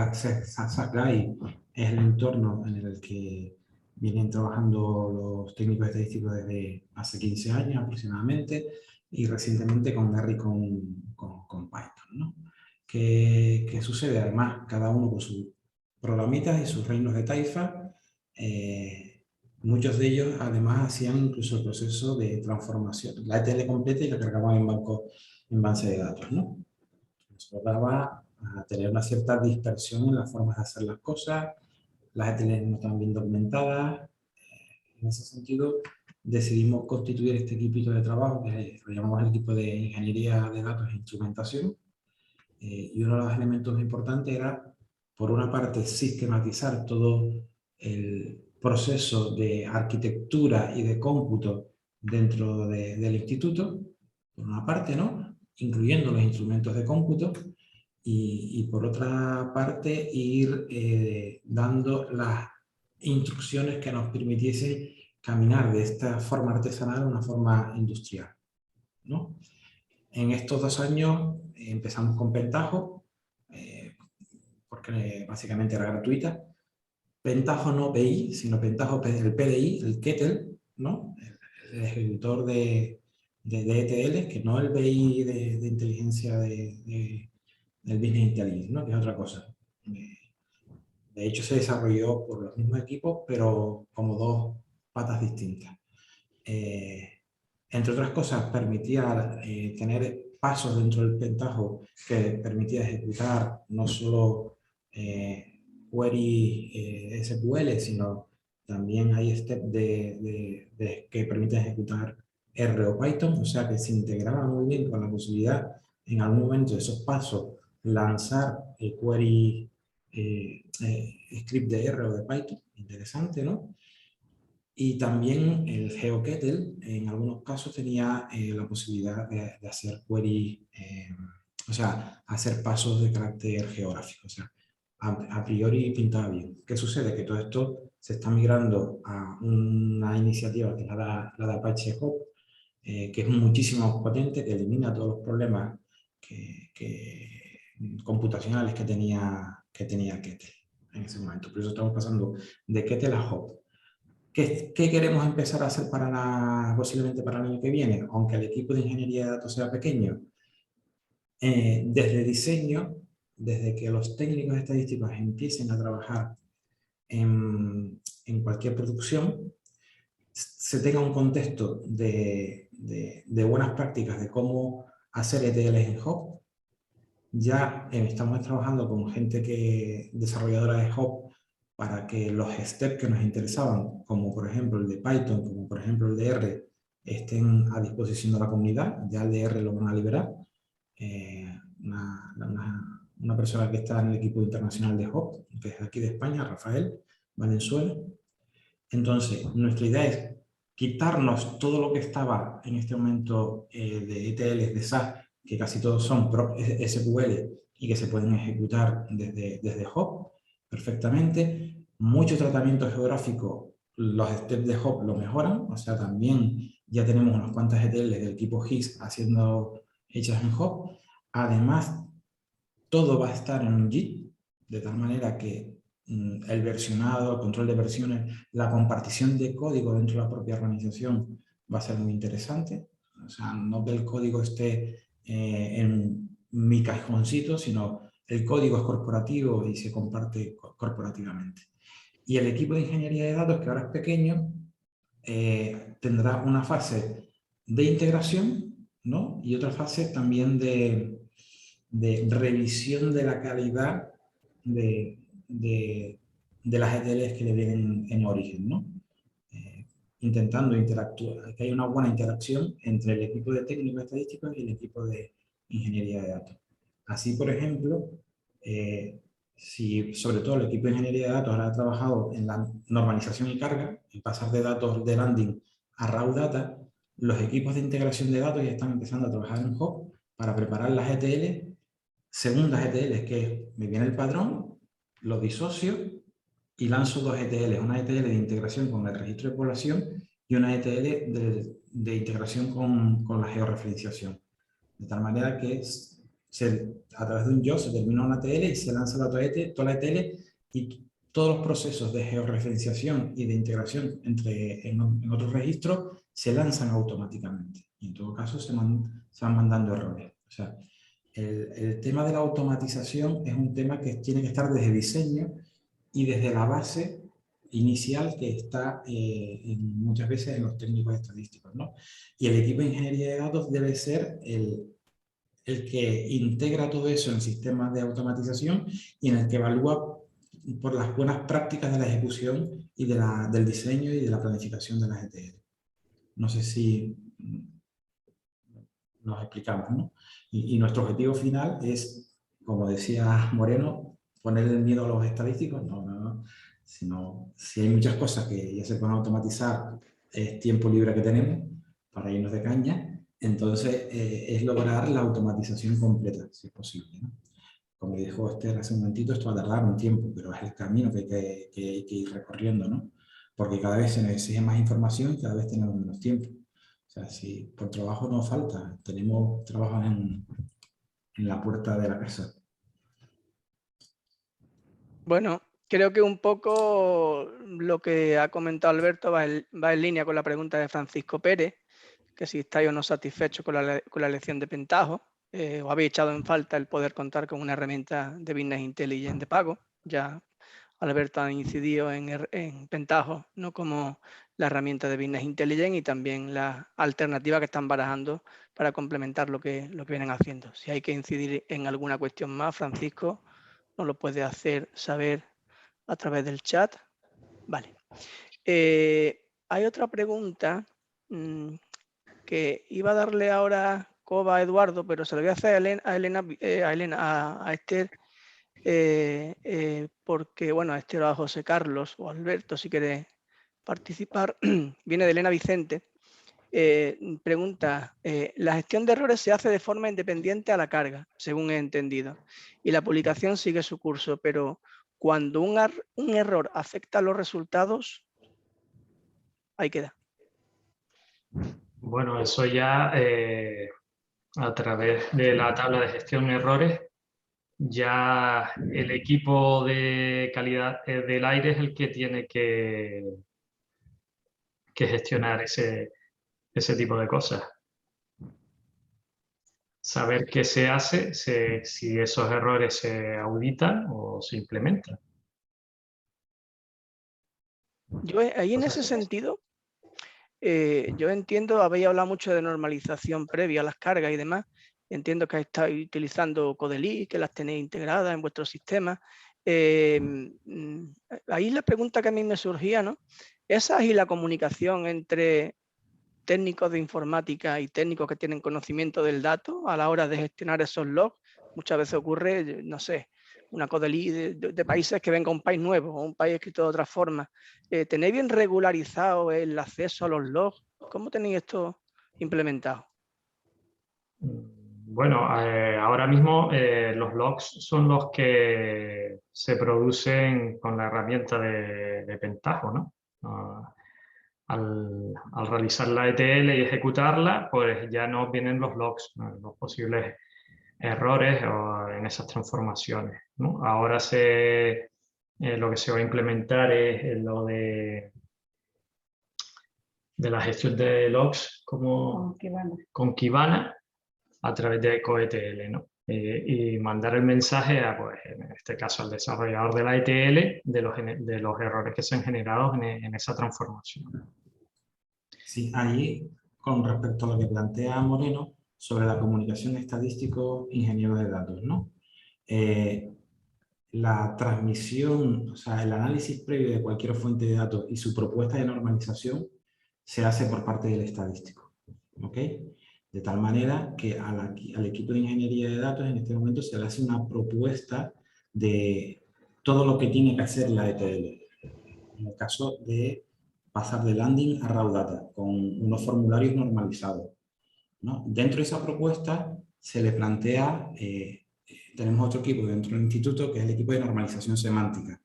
SACGAI, es el entorno en el que vienen trabajando los técnicos estadísticos desde hace 15 años aproximadamente, y recientemente con R y con Python, ¿no? ¿Qué sucede? Además, cada uno con sus programitas y sus reinos de taifa. Muchos de ellos además hacían incluso el proceso de transformación, la ETL completa, y la cargaban en base de datos, ¿no? Eso daba a tener una cierta dispersión en las formas de hacer las cosas, las ETL no estaban bien documentadas. En ese sentido, decidimos constituir este equipito de trabajo, que lo llamamos el equipo de ingeniería de datos e instrumentación. Y uno de los elementos importantes era, por una parte, sistematizar todo el proceso de arquitectura y de cómputo dentro del instituto, por una parte, ¿no? Incluyendo los instrumentos de cómputo, y por otra parte, ir dando las instrucciones que nos permitiesen caminar de esta forma artesanal a una forma industrial, ¿no? En estos 2 años empezamos con Pentaho, porque básicamente era gratuita. Pentaho no PI, sino Pentaho el PDI, el Kettle, ¿no? El ejecutor de ETL, que no el BI de inteligencia de Business Intelligence, ¿no? Que es otra cosa. De hecho, se desarrolló por los mismos equipos, pero como dos patas distintas. Entre otras cosas, permitía tener pasos dentro del Pentaho que permitía ejecutar no solo query SQL, sino también hay steps que permiten ejecutar R o Python, o sea que se integraba muy bien con la posibilidad en algún momento de esos pasos lanzar el query script de R o de Python, interesante, ¿no? Y también el GeoKettle en algunos casos tenía la posibilidad de hacer query, o sea, hacer pasos de carácter geográfico, o sea, a priori pintaba bien. ¿Qué sucede? Que todo esto se está migrando a una iniciativa que es la de Apache Hop, que es muchísimo más potente, que elimina todos los problemas computacionales que tenía Kettle en ese momento. Por eso estamos pasando de Kettle a Hop. ¿Qué queremos empezar a hacer posiblemente para el año que viene? Aunque el equipo de ingeniería de datos sea pequeño, desde diseño, desde que los técnicos estadísticos empiecen a trabajar en cualquier producción, se tenga un contexto de buenas prácticas de cómo hacer ETLs en Hop. Ya estamos trabajando con desarrolladora de Hop para que los steps que nos interesaban, como por ejemplo el de Python, como por ejemplo el de R, estén a disposición de la comunidad. Ya el de R lo van a liberar. Una persona que está en el equipo internacional de Hop, que es aquí de España, Rafael Valenzuela. Entonces, nuestra idea es quitarnos todo lo que estaba en este momento de ETLs, de SAS, que casi todos son SQL y que se pueden ejecutar desde Hop perfectamente. Mucho tratamiento geográfico, los steps de Hop lo mejoran, o sea, también ya tenemos unas cuantas ETLs del equipo GIS hechas en Hop. Además, todo va a estar en un JIT, de tal manera que el versionado, el control de versiones, la compartición de código dentro de la propia organización va a ser muy interesante. O sea, no que el código esté en mi cajoncito, sino el código es corporativo y se comparte corporativamente. Y el equipo de ingeniería de datos, que ahora es pequeño, tendrá una fase de integración, ¿no? Y otra fase también de revisión de la calidad de las ETLs que le vienen en origen, ¿no? Intentando interactuar, que haya una buena interacción entre el equipo de técnicos estadísticos y el equipo de ingeniería de datos. Así, por ejemplo, si sobre todo el equipo de ingeniería de datos ahora ha trabajado en la normalización y carga, en pasar de datos de landing a raw data, los equipos de integración de datos ya están empezando a trabajar en Hop para preparar las ETL, segundas ETLs, que me viene el padrón, lo disocio y lanzo dos ETLs, una ETL de integración con el registro de población y una ETL de integración con la georreferenciación. De tal manera que a través de un job se termina una ETL y se lanza toda la ETL y todos los procesos de georreferenciación y de integración en otros registros se lanzan automáticamente. Y en todo caso se van mandando errores. O sea, el tema de la automatización es un tema que tiene que estar desde diseño y desde la base inicial que está muchas veces en los técnicos estadísticos, ¿no? Y el equipo de ingeniería de datos debe ser el que integra todo eso en sistemas de automatización y en el que evalúa por las buenas prácticas de la ejecución y del diseño y de la planificación de las ETL. No sé si nos explicamos, ¿no? Y nuestro objetivo final es, como decía Moreno, poner el miedo a los estadísticos, no, sino si hay muchas cosas que ya se pueden automatizar, es tiempo libre que tenemos para irnos de caña, entonces es lograr la automatización completa, si es posible, ¿no? Como dijo Esther hace un momentito, esto va a tardar un tiempo, pero es el camino que hay que ir recorriendo, ¿no? Porque cada vez se necesita más información y cada vez tenemos menos tiempo. O sea, si por trabajo no falta, tenemos trabajo en la puerta de la casa. Bueno, creo que un poco lo que ha comentado Alberto va en línea con la pregunta de Francisco Pérez, que si estáis o no satisfechos con la elección de Pentaho. o habéis echado en falta el poder contar con una herramienta de Business Intelligence de pago. Ya Alberto ha incidido en Pentaho, ¿no?, como la herramienta de Business Intelligence y también la alternativa que están barajando para complementar lo que vienen haciendo. Si hay que incidir en alguna cuestión más, Francisco, nos lo puede hacer saber a través del chat. Vale. Hay otra pregunta que iba a darle ahora coba a Eduardo, pero se lo voy a hacer a Esther, porque, bueno, a Esther o a José Carlos o Alberto, si quiere participar. Viene de Elena Vicente. Pregunta, la gestión de errores se hace de forma independiente a la carga, según he entendido, y la publicación sigue su curso, pero cuando un error afecta a los resultados, ahí queda. Bueno, eso ya a través de la tabla de gestión de errores, ya el equipo de calidad del aire es el que tiene que gestionar ese tipo de cosas. Saber qué se hace, si esos errores se auditan o se implementan. Yo ahí en ese sentido, yo entiendo, habéis hablado mucho de normalización previa a las cargas y demás. Entiendo que estáis utilizando Codely, que las tenéis integradas en vuestro sistema. Ahí la pregunta que a mí me surgía, ¿no? Esa y la comunicación entre técnicos de informática y técnicos que tienen conocimiento del dato a la hora de gestionar esos logs. Muchas veces ocurre, no sé, una Codely de países que venga un país nuevo o un país escrito de otra forma. ¿Tenéis bien regularizado el acceso a los logs? ¿Cómo tenéis esto implementado? Bueno, ahora mismo los logs son los que se producen con la herramienta de Pentaho, ¿no? Al realizar la ETL y ejecutarla, pues ya nos vienen los logs, ¿no?, los posibles errores en esas transformaciones, ¿no? Ahora lo que se va a implementar es lo de la gestión de logs con Kibana a través de EcoETL, ¿no? Y mandar el mensaje pues, en este caso al desarrollador de la ETL de los errores que se han generado en esa transformación. Sí, ahí, con respecto a lo que plantea Moreno sobre la comunicación estadístico-ingeniero de datos, ¿no? La transmisión, o sea, el análisis previo de cualquier fuente de datos y su propuesta de normalización se hace por parte del estadístico, ¿ok? De tal manera que al equipo de ingeniería de datos en este momento se le hace una propuesta de todo lo que tiene que hacer la ETL. En el caso de pasar de landing a raw data con unos formularios normalizados, ¿no? Dentro de esa propuesta se le plantea, tenemos otro equipo dentro del instituto que es el equipo de normalización semántica,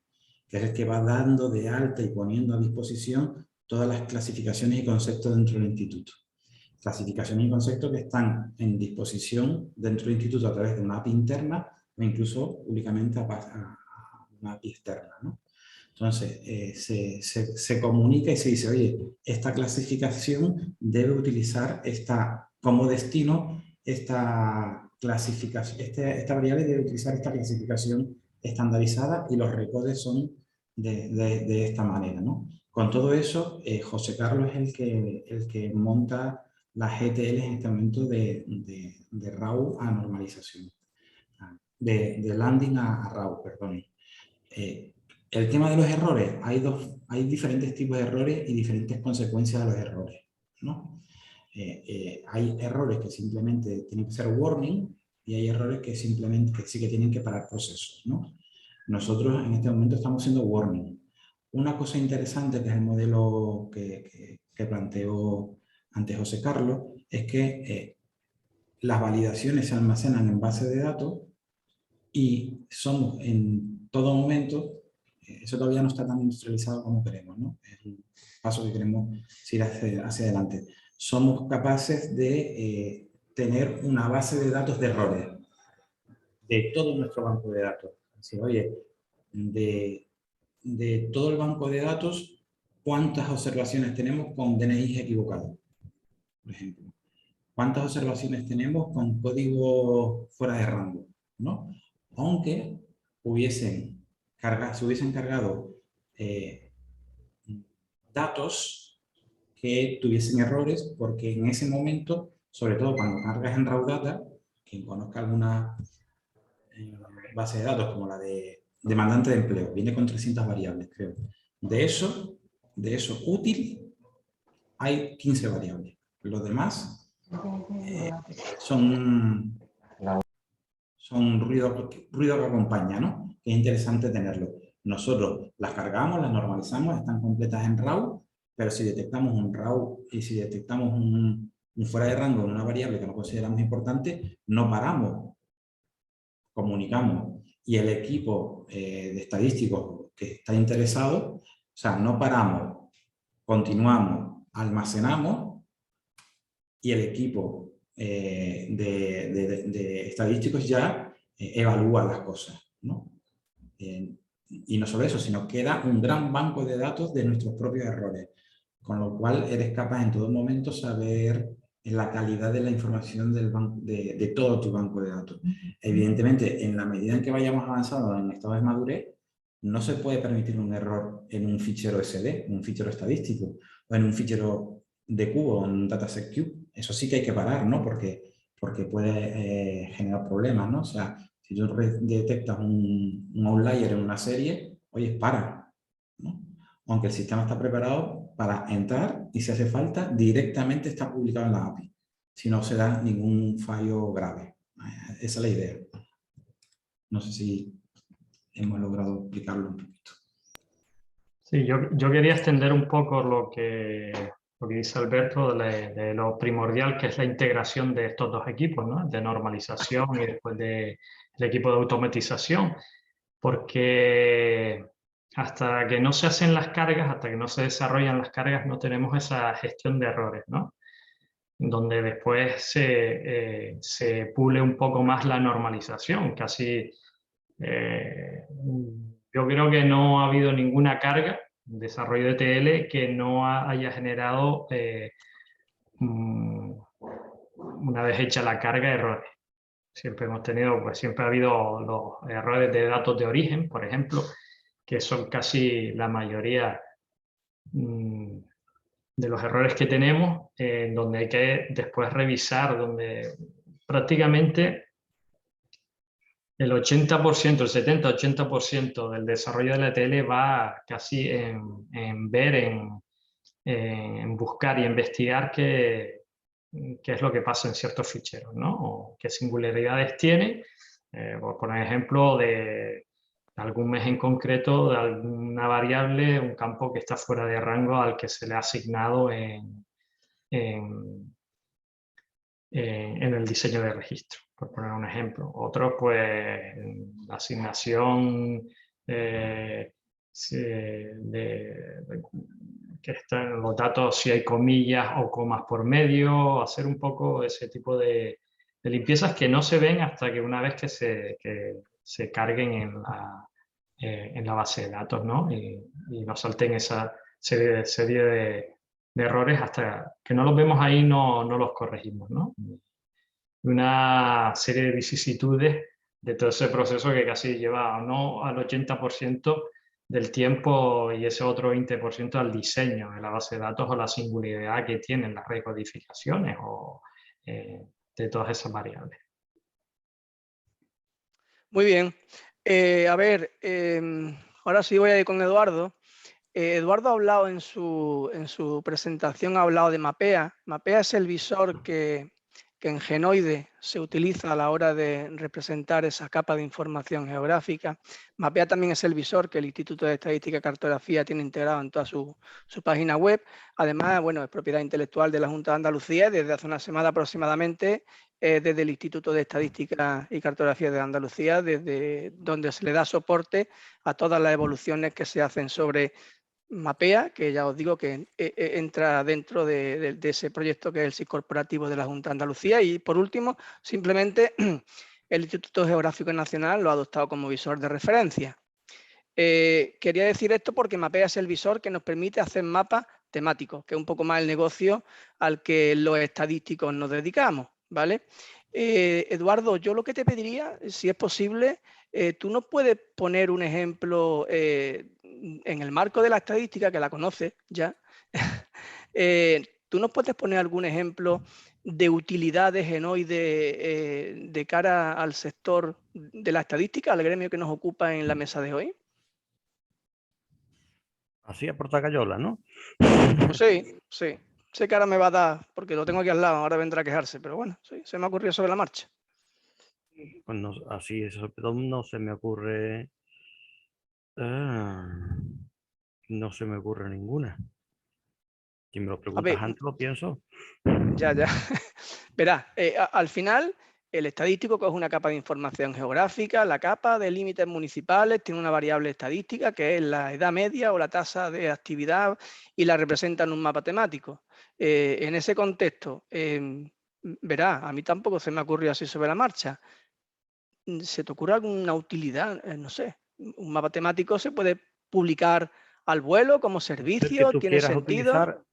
que es el que va dando de alta y poniendo a disposición todas las clasificaciones y conceptos dentro del instituto. Clasificaciones y conceptos que están en disposición dentro del instituto a través de una API interna o incluso únicamente a una API externa, ¿no? Entonces, se comunica y se dice, oye, esta clasificación debe utilizar como destino esta clasificación, esta variable debe utilizar esta clasificación estandarizada y los recodes son de esta manera, ¿no? Con todo eso, José Carlos es el que monta las ETL en este momento de RAW a normalización, de landing a RAW, perdón. El tema de los errores, hay diferentes tipos de errores y diferentes consecuencias de los errores, ¿no? Hay errores que simplemente tienen que ser warning y hay errores que simplemente sí que tienen que parar procesos, ¿no? Nosotros en este momento estamos haciendo warning. Una cosa interesante que es el modelo que planteó antes José Carlos es que las validaciones se almacenan en base de datos y somos en todo momento. Eso todavía no está tan industrializado como queremos, ¿no? Es el paso que queremos ir hacia adelante. Somos capaces de tener una base de datos de errores de todo nuestro banco de datos. Así, oye, de todo el banco de datos, ¿cuántas observaciones tenemos con DNI equivocados? Por ejemplo. cuántas observaciones tenemos con código fuera de rango, ¿no? Aunque se hubiesen cargado datos que tuviesen errores, porque en ese momento, sobre todo cuando cargas en Raw Data, quien conozca alguna base de datos como la de demandante de empleo, viene con 300 variables, creo. De eso útil, hay 15 variables. Los demás son ruido que acompaña, ¿no? Que es interesante tenerlo. Nosotros las cargamos, las normalizamos, están completas en RAW, pero si detectamos un RAW y si detectamos un fuera de rango en una variable que no consideramos importante, no paramos, comunicamos. Y el equipo de estadísticos que está interesado, o sea, no paramos, continuamos, almacenamos, y el equipo de estadísticos ya evalúa las cosas, ¿no? Y no solo eso, sino que queda un gran banco de datos de nuestros propios errores, con lo cual eres capaz en todo momento saber la calidad de la información de todo tu banco de datos. Evidentemente, en la medida en que vayamos avanzando en estado de madurez, no se puede permitir un error en un fichero SD, en un fichero estadístico, o en un fichero de cubo, en un dataset cube. Eso sí que hay que parar, ¿no? Porque puede generar problemas, ¿no? O sea, si tú detectas un outlier en una serie, oye, para, ¿no? Aunque el sistema está preparado para entrar y si hace falta, directamente está publicado en la API, si no se da ningún fallo grave. Esa es la idea. No sé si hemos logrado explicarlo un poquito. Sí, yo quería extender un poco lo que dice Alberto de lo primordial que es la integración de estos dos equipos, ¿no? De normalización y después del equipo de automatización, porque hasta que no se hacen las cargas, hasta que no se desarrollan las cargas, no tenemos esa gestión de errores, ¿no? Donde después se pule un poco más la normalización, casi... yo creo que no ha habido ninguna carga en desarrollo de TL que no haya generado, una vez hecha la carga, errores. Siempre hemos tenido, pues siempre ha habido los errores de datos de origen, por ejemplo, que son casi la mayoría de los errores que tenemos, donde hay que después revisar, donde prácticamente el 80%, el 70-80% del desarrollo de la ETL va casi en ver, en buscar y investigar qué es lo que pasa en ciertos ficheros, ¿no? O qué singularidades tiene. Por poner ejemplo de algún mes en concreto, de alguna variable, un campo que está fuera de rango al que se le ha asignado en el diseño de registro, por poner un ejemplo. Otro, pues, la asignación que están en los datos, si hay comillas o comas por medio, hacer un poco ese tipo de limpiezas que no se ven hasta que una vez que se carguen en la base de datos, ¿no? Y nos salten esa serie de errores hasta que no los vemos ahí, no los corregimos, ¿no? Una serie de vicisitudes de todo ese proceso que casi lleva no al 80% del tiempo y ese otro 20% al diseño de la base de datos o la singularidad que tienen las recodificaciones o de todas esas variables. Muy bien. A ver, ahora sí voy a ir con Eduardo. Eduardo ha hablado en su presentación, ha hablado de Mapea. Mapea es el visor que en Genoide se utiliza a la hora de representar esa capa de información geográfica. Mapea también es el visor que el Instituto de Estadística y Cartografía tiene integrado en toda su página web. Además, bueno, es propiedad intelectual de la Junta de Andalucía desde hace una semana aproximadamente, desde el Instituto de Estadística y Cartografía de Andalucía, desde donde se le da soporte a todas las evoluciones que se hacen sobre Mapea, que ya os digo que entra dentro de ese proyecto que es el SIC corporativo de la Junta de Andalucía. Y por último, simplemente el Instituto Geográfico Nacional lo ha adoptado como visor de referencia. Quería decir esto porque Mapea es el visor que nos permite hacer mapas temáticos, que es un poco más el negocio al que los estadísticos nos dedicamos, ¿vale? Eduardo, yo lo que te pediría, si es posible, tú nos puedes poner un ejemplo en el marco de la estadística, que la conoces ya. ¿Tú nos puedes poner algún ejemplo de utilidades en hoy de cara al sector de la estadística, al gremio que nos ocupa en la mesa de hoy? Así a portacayola, ¿no? Pues sí, sí. Sé que ahora me va a dar, porque lo tengo aquí al lado, ahora vendrá a quejarse, pero bueno, sí, se me ha ocurrido sobre la marcha. Pues no, así eso no se me ocurre. No se me ocurre ninguna. Si me lo A preguntas ver, antes, lo pienso. ya. Verás, al final, el estadístico coge una capa de información geográfica, la capa de límites municipales, tiene una variable estadística que es la edad media o la tasa de actividad y la representa en un mapa temático. En ese contexto, verás, a mí tampoco se me ocurrió así sobre la marcha. ¿Se te ocurre alguna utilidad? No sé, un mapa temático se puede publicar al vuelo como Es que servicio, tú ¿tiene quieras sentido? utilizar,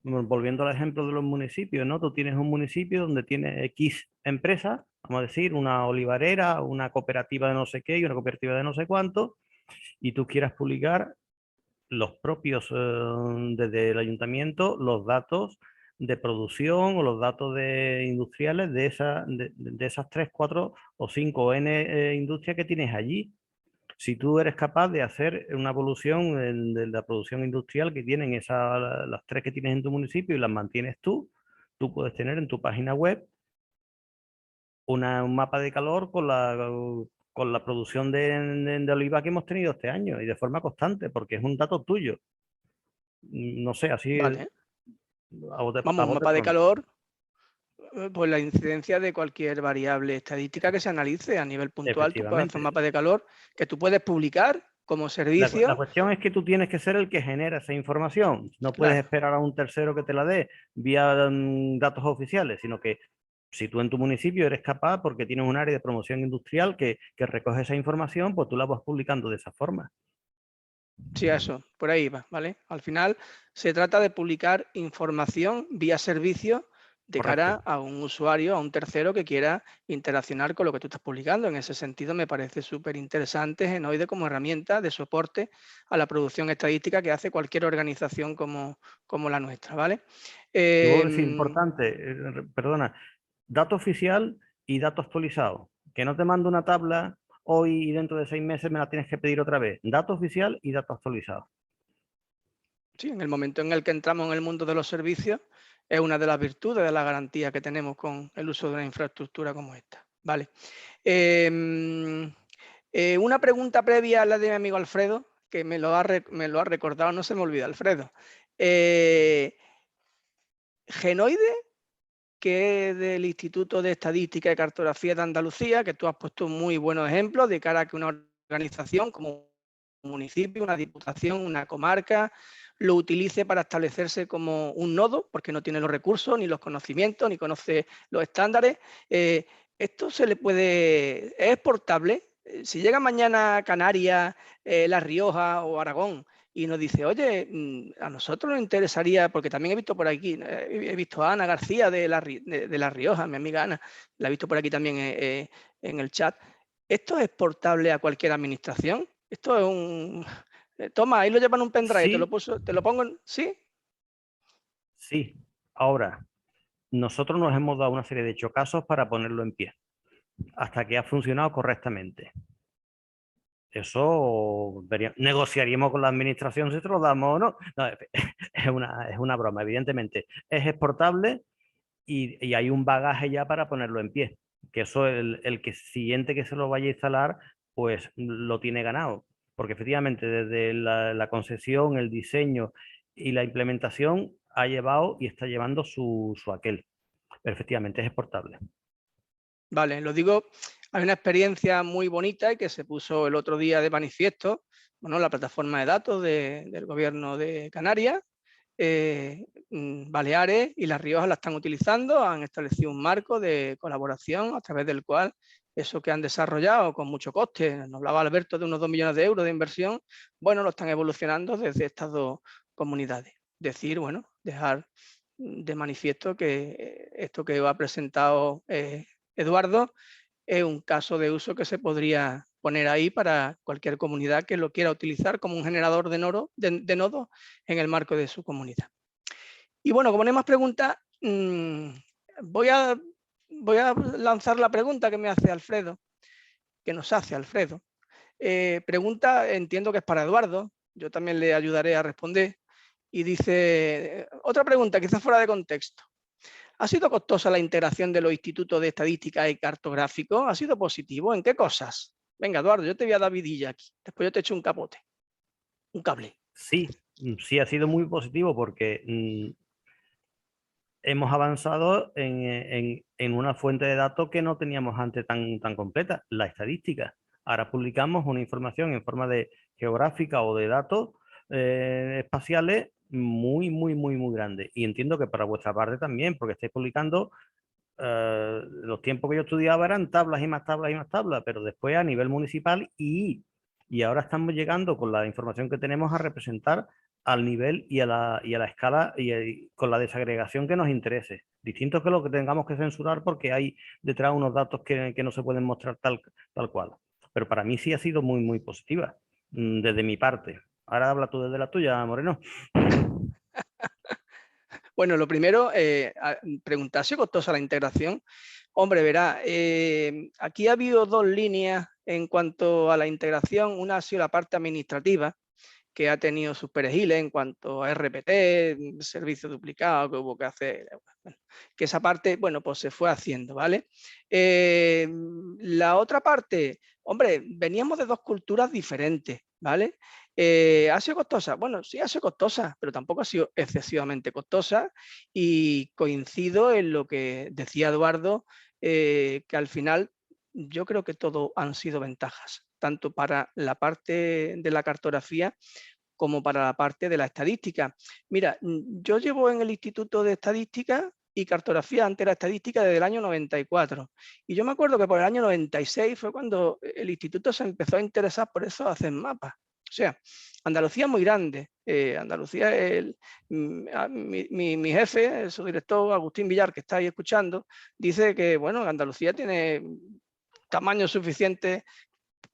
volviendo al ejemplo de los municipios, ¿no? Tú tienes un municipio donde tiene X empresas, vamos a decir, una olivarera, una cooperativa de no sé qué y una cooperativa de no sé cuánto, y tú quieras publicar los propios, desde el ayuntamiento, los datos de producción o los datos industriales de esas 3, 4 o 5 N industrias que tienes allí. Si tú eres capaz de hacer una evolución de la producción industrial que tienen las 3 que tienes en tu municipio y las mantienes tú puedes tener en tu página web un mapa de calor con la producción de oliva que hemos tenido este año y de forma constante, porque es un dato tuyo. No sé, así Vale. a Vamos, un bote mapa de pronto. calor, pues la incidencia de cualquier variable estadística que se analice a nivel puntual, tú puedes hacer un Efectivamente. mapa de calor que tú puedes publicar como La servicio. cuestión es que tú tienes que ser el que genera esa información. No puedes Claro, esperar a un tercero que te la dé vía datos oficiales, sino que si tú en tu municipio eres capaz, porque tienes un área de promoción industrial que recoge esa información, pues tú la vas publicando de esa forma. sí, eso, por ahí va, ¿vale? Al final se trata de publicar información vía servicio de cara Correcto. a un usuario, a un tercero que quiera interaccionar con lo que tú estás publicando. En ese sentido me parece súper interesante Genoide como herramienta de soporte a la producción estadística que hace cualquier organización como la nuestra, ¿vale? Y luego decir, Em, importante, perdona, dato oficial y dato actualizado. Que no te mando una tabla hoy y dentro de 6 meses me la tienes que pedir otra vez. Dato oficial y dato actualizado. Sí, en el momento en el que entramos en el mundo de los servicios, es una de las virtudes de la garantía que tenemos con el uso de una infraestructura como esta. Vale. Una pregunta previa a la de mi amigo Alfredo, que me lo ha recordado, no se me olvida, Alfredo. Genoide, que es del Instituto de Estadística y Cartografía de Andalucía, que tú has puesto muy buenos ejemplos de cara a que una organización como un municipio, una diputación, una comarca, lo utilice para establecerse como un nodo, porque no tiene los recursos, ni los conocimientos, ni conoce los estándares. Esto se le puede, es exportable. Si llega mañana a Canarias, La Rioja o Aragón y nos dice, oye, a nosotros nos interesaría, porque también he visto por aquí, he visto a Ana García de La Rioja, mi amiga Ana, la he visto por aquí también en el chat. ¿Esto es exportable a cualquier administración? Esto es un... Toma, ahí lo llevan un pendrive, Sí, te lo pongo en... ¿Sí? sí. Ahora, nosotros nos hemos dado una serie de chocazos para ponerlo en pie, hasta que ha funcionado correctamente. Eso negociaríamos con la administración si te lo damos o no. No, es una broma, evidentemente. Es exportable y hay un bagaje ya para ponerlo en pie. Que eso el que siguiente que se lo vaya a instalar, pues lo tiene ganado. Porque efectivamente desde la concesión, el diseño y la implementación ha llevado y está llevando su aquel. Pero efectivamente es exportable. Vale, lo digo, hay una experiencia muy bonita y que se puso el otro día de manifiesto, bueno, la plataforma de datos del gobierno de Canarias, Baleares y Las Riojas la están utilizando, han establecido un marco de colaboración a través del cual eso que han desarrollado con mucho coste, nos hablaba Alberto de unos 2 millones de euros de inversión, bueno, lo están evolucionando desde estas dos comunidades. decir, bueno, dejar de manifiesto que esto que ha presentado Eduardo es un caso de uso que se podría poner ahí para cualquier comunidad que lo quiera utilizar como un generador de nodos en el marco de su comunidad. Y bueno, como no hay más preguntas, voy a lanzar la pregunta que me hace Alfredo, que nos hace Alfredo. Pregunta, entiendo que es para Eduardo, yo también le ayudaré a responder. Y dice, otra pregunta, quizás fuera de contexto. ¿Ha sido costosa la integración de los institutos de estadística y cartográfico? ¿Ha sido positivo? ¿En qué cosas? Venga, Eduardo, yo te voy a dar vidilla aquí. Después yo te echo un capote, un cable. Sí, sí ha sido muy positivo porque hemos avanzado en una fuente de datos que no teníamos antes tan completa, la estadística. Ahora publicamos una información en forma de geográfica o de datos espaciales muy grande. Y entiendo que para vuestra parte también, porque estáis publicando, los tiempos que yo estudiaba eran tablas y más tablas y más tablas, pero después a nivel municipal y ahora estamos llegando con la información que tenemos a representar al nivel y a la escala y con la desagregación que nos interese. Distinto que lo que tengamos que censurar porque hay detrás unos datos que no se pueden mostrar tal cual. Pero para mí sí ha sido muy positiva, desde mi parte. Ahora habla tú desde la tuya, Moreno. Bueno, lo primero, preguntar si es costosa la integración. Hombre, verá, aquí ha habido dos líneas en cuanto a la integración. Una ha sido la parte administrativa, que ha tenido sus perejiles en cuanto a RPT, servicio duplicado que hubo que hacer, bueno, que esa parte, bueno, pues se fue haciendo, ¿vale? La otra parte, hombre, veníamos de dos culturas diferentes, ¿vale? ¿Ha sido costosa? Bueno, sí ha sido costosa, pero tampoco ha sido excesivamente costosa y coincido en lo que decía Eduardo, que al final yo creo que todo han sido ventajas, tanto para la parte de la cartografía como para la parte de la estadística. Mira, yo llevo en el Instituto de Estadística y Cartografía, antes la estadística, desde el año 94. Y yo me acuerdo que por el año 96 fue cuando el instituto se empezó a interesar por eso, a hacer mapas. O sea, Andalucía es muy grande. Andalucía, mi jefe, su director, Agustín Villar, que está ahí escuchando, dice que, bueno, Andalucía tiene tamaño suficiente,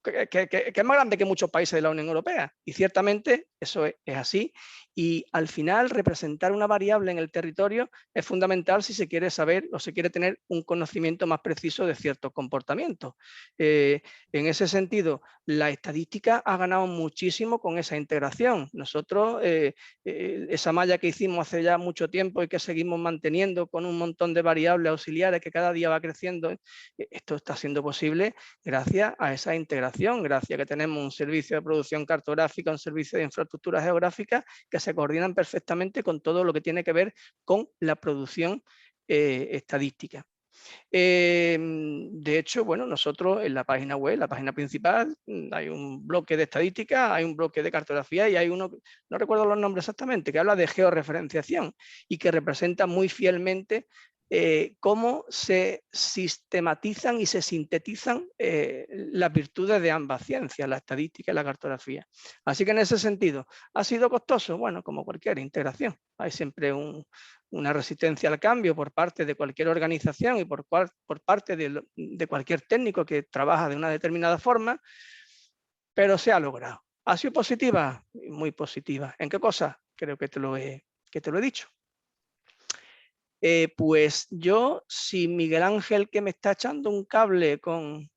que es más grande que muchos países de la Unión Europea. Y ciertamente eso es así. Y al final representar una variable en el territorio es fundamental si se quiere saber o se quiere tener un conocimiento más preciso de ciertos comportamientos. En ese sentido, la estadística ha ganado muchísimo con esa integración. Nosotros, esa malla que hicimos hace ya mucho tiempo y que seguimos manteniendo con un montón de variables auxiliares que cada día va creciendo, esto está siendo posible gracias a esa integración, gracias a que tenemos un servicio de producción cartográfica, un servicio de infraestructura geográfica que se coordinan perfectamente con todo lo que tiene que ver con la producción estadística. De hecho, bueno, nosotros en la página web, la página principal, hay un bloque de estadística, hay un bloque de cartografía y hay uno, no recuerdo los nombres exactamente, que habla de georreferenciación y que representa muy fielmente cómo se sistematizan y se sintetizan las virtudes de ambas ciencias, la estadística y la cartografía. Así que en ese sentido, ¿ha sido costoso? Bueno, como cualquier integración, hay siempre una resistencia al cambio por parte de cualquier organización y por parte de cualquier técnico que trabaja de una determinada forma, pero se ha logrado. ¿Ha sido positiva? Muy positiva. ¿En qué cosa? Creo que te lo he dicho. Pues yo, si Miguel Ángel, que me está echando un cable con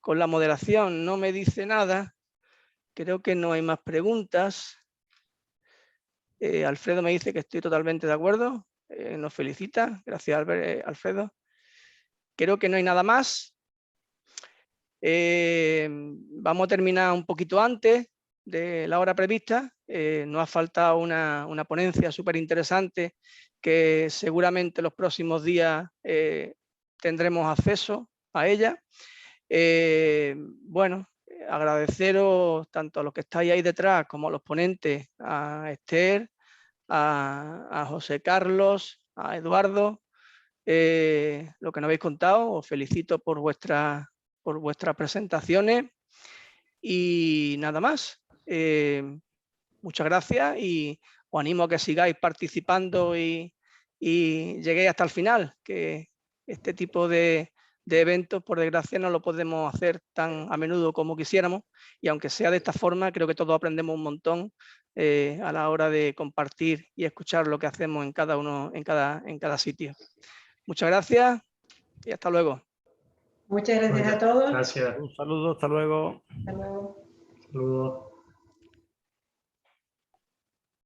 la moderación, no me dice nada, creo que no hay más preguntas. Alfredo me dice que estoy totalmente de acuerdo, nos felicita, gracias Alfredo. Creo que no hay nada más. Vamos a terminar un poquito antes de la hora prevista. Nos ha faltado una ponencia súper interesante que seguramente los próximos días tendremos acceso a ella. Bueno, agradeceros tanto a los que estáis ahí detrás como a los ponentes, a Esther, a José Carlos, a Eduardo, lo que nos habéis contado. Os felicito por vuestras presentaciones y nada más. Muchas gracias y os animo a que sigáis participando y lleguéis hasta el final, que este tipo de eventos, por desgracia, no lo podemos hacer tan a menudo como quisiéramos, y aunque sea de esta forma, creo que todos aprendemos un montón a la hora de compartir y escuchar lo que hacemos en cada sitio. Muchas gracias y hasta luego. Muchas gracias a todos. Gracias. Un saludo, hasta luego. Hasta luego. Saludos.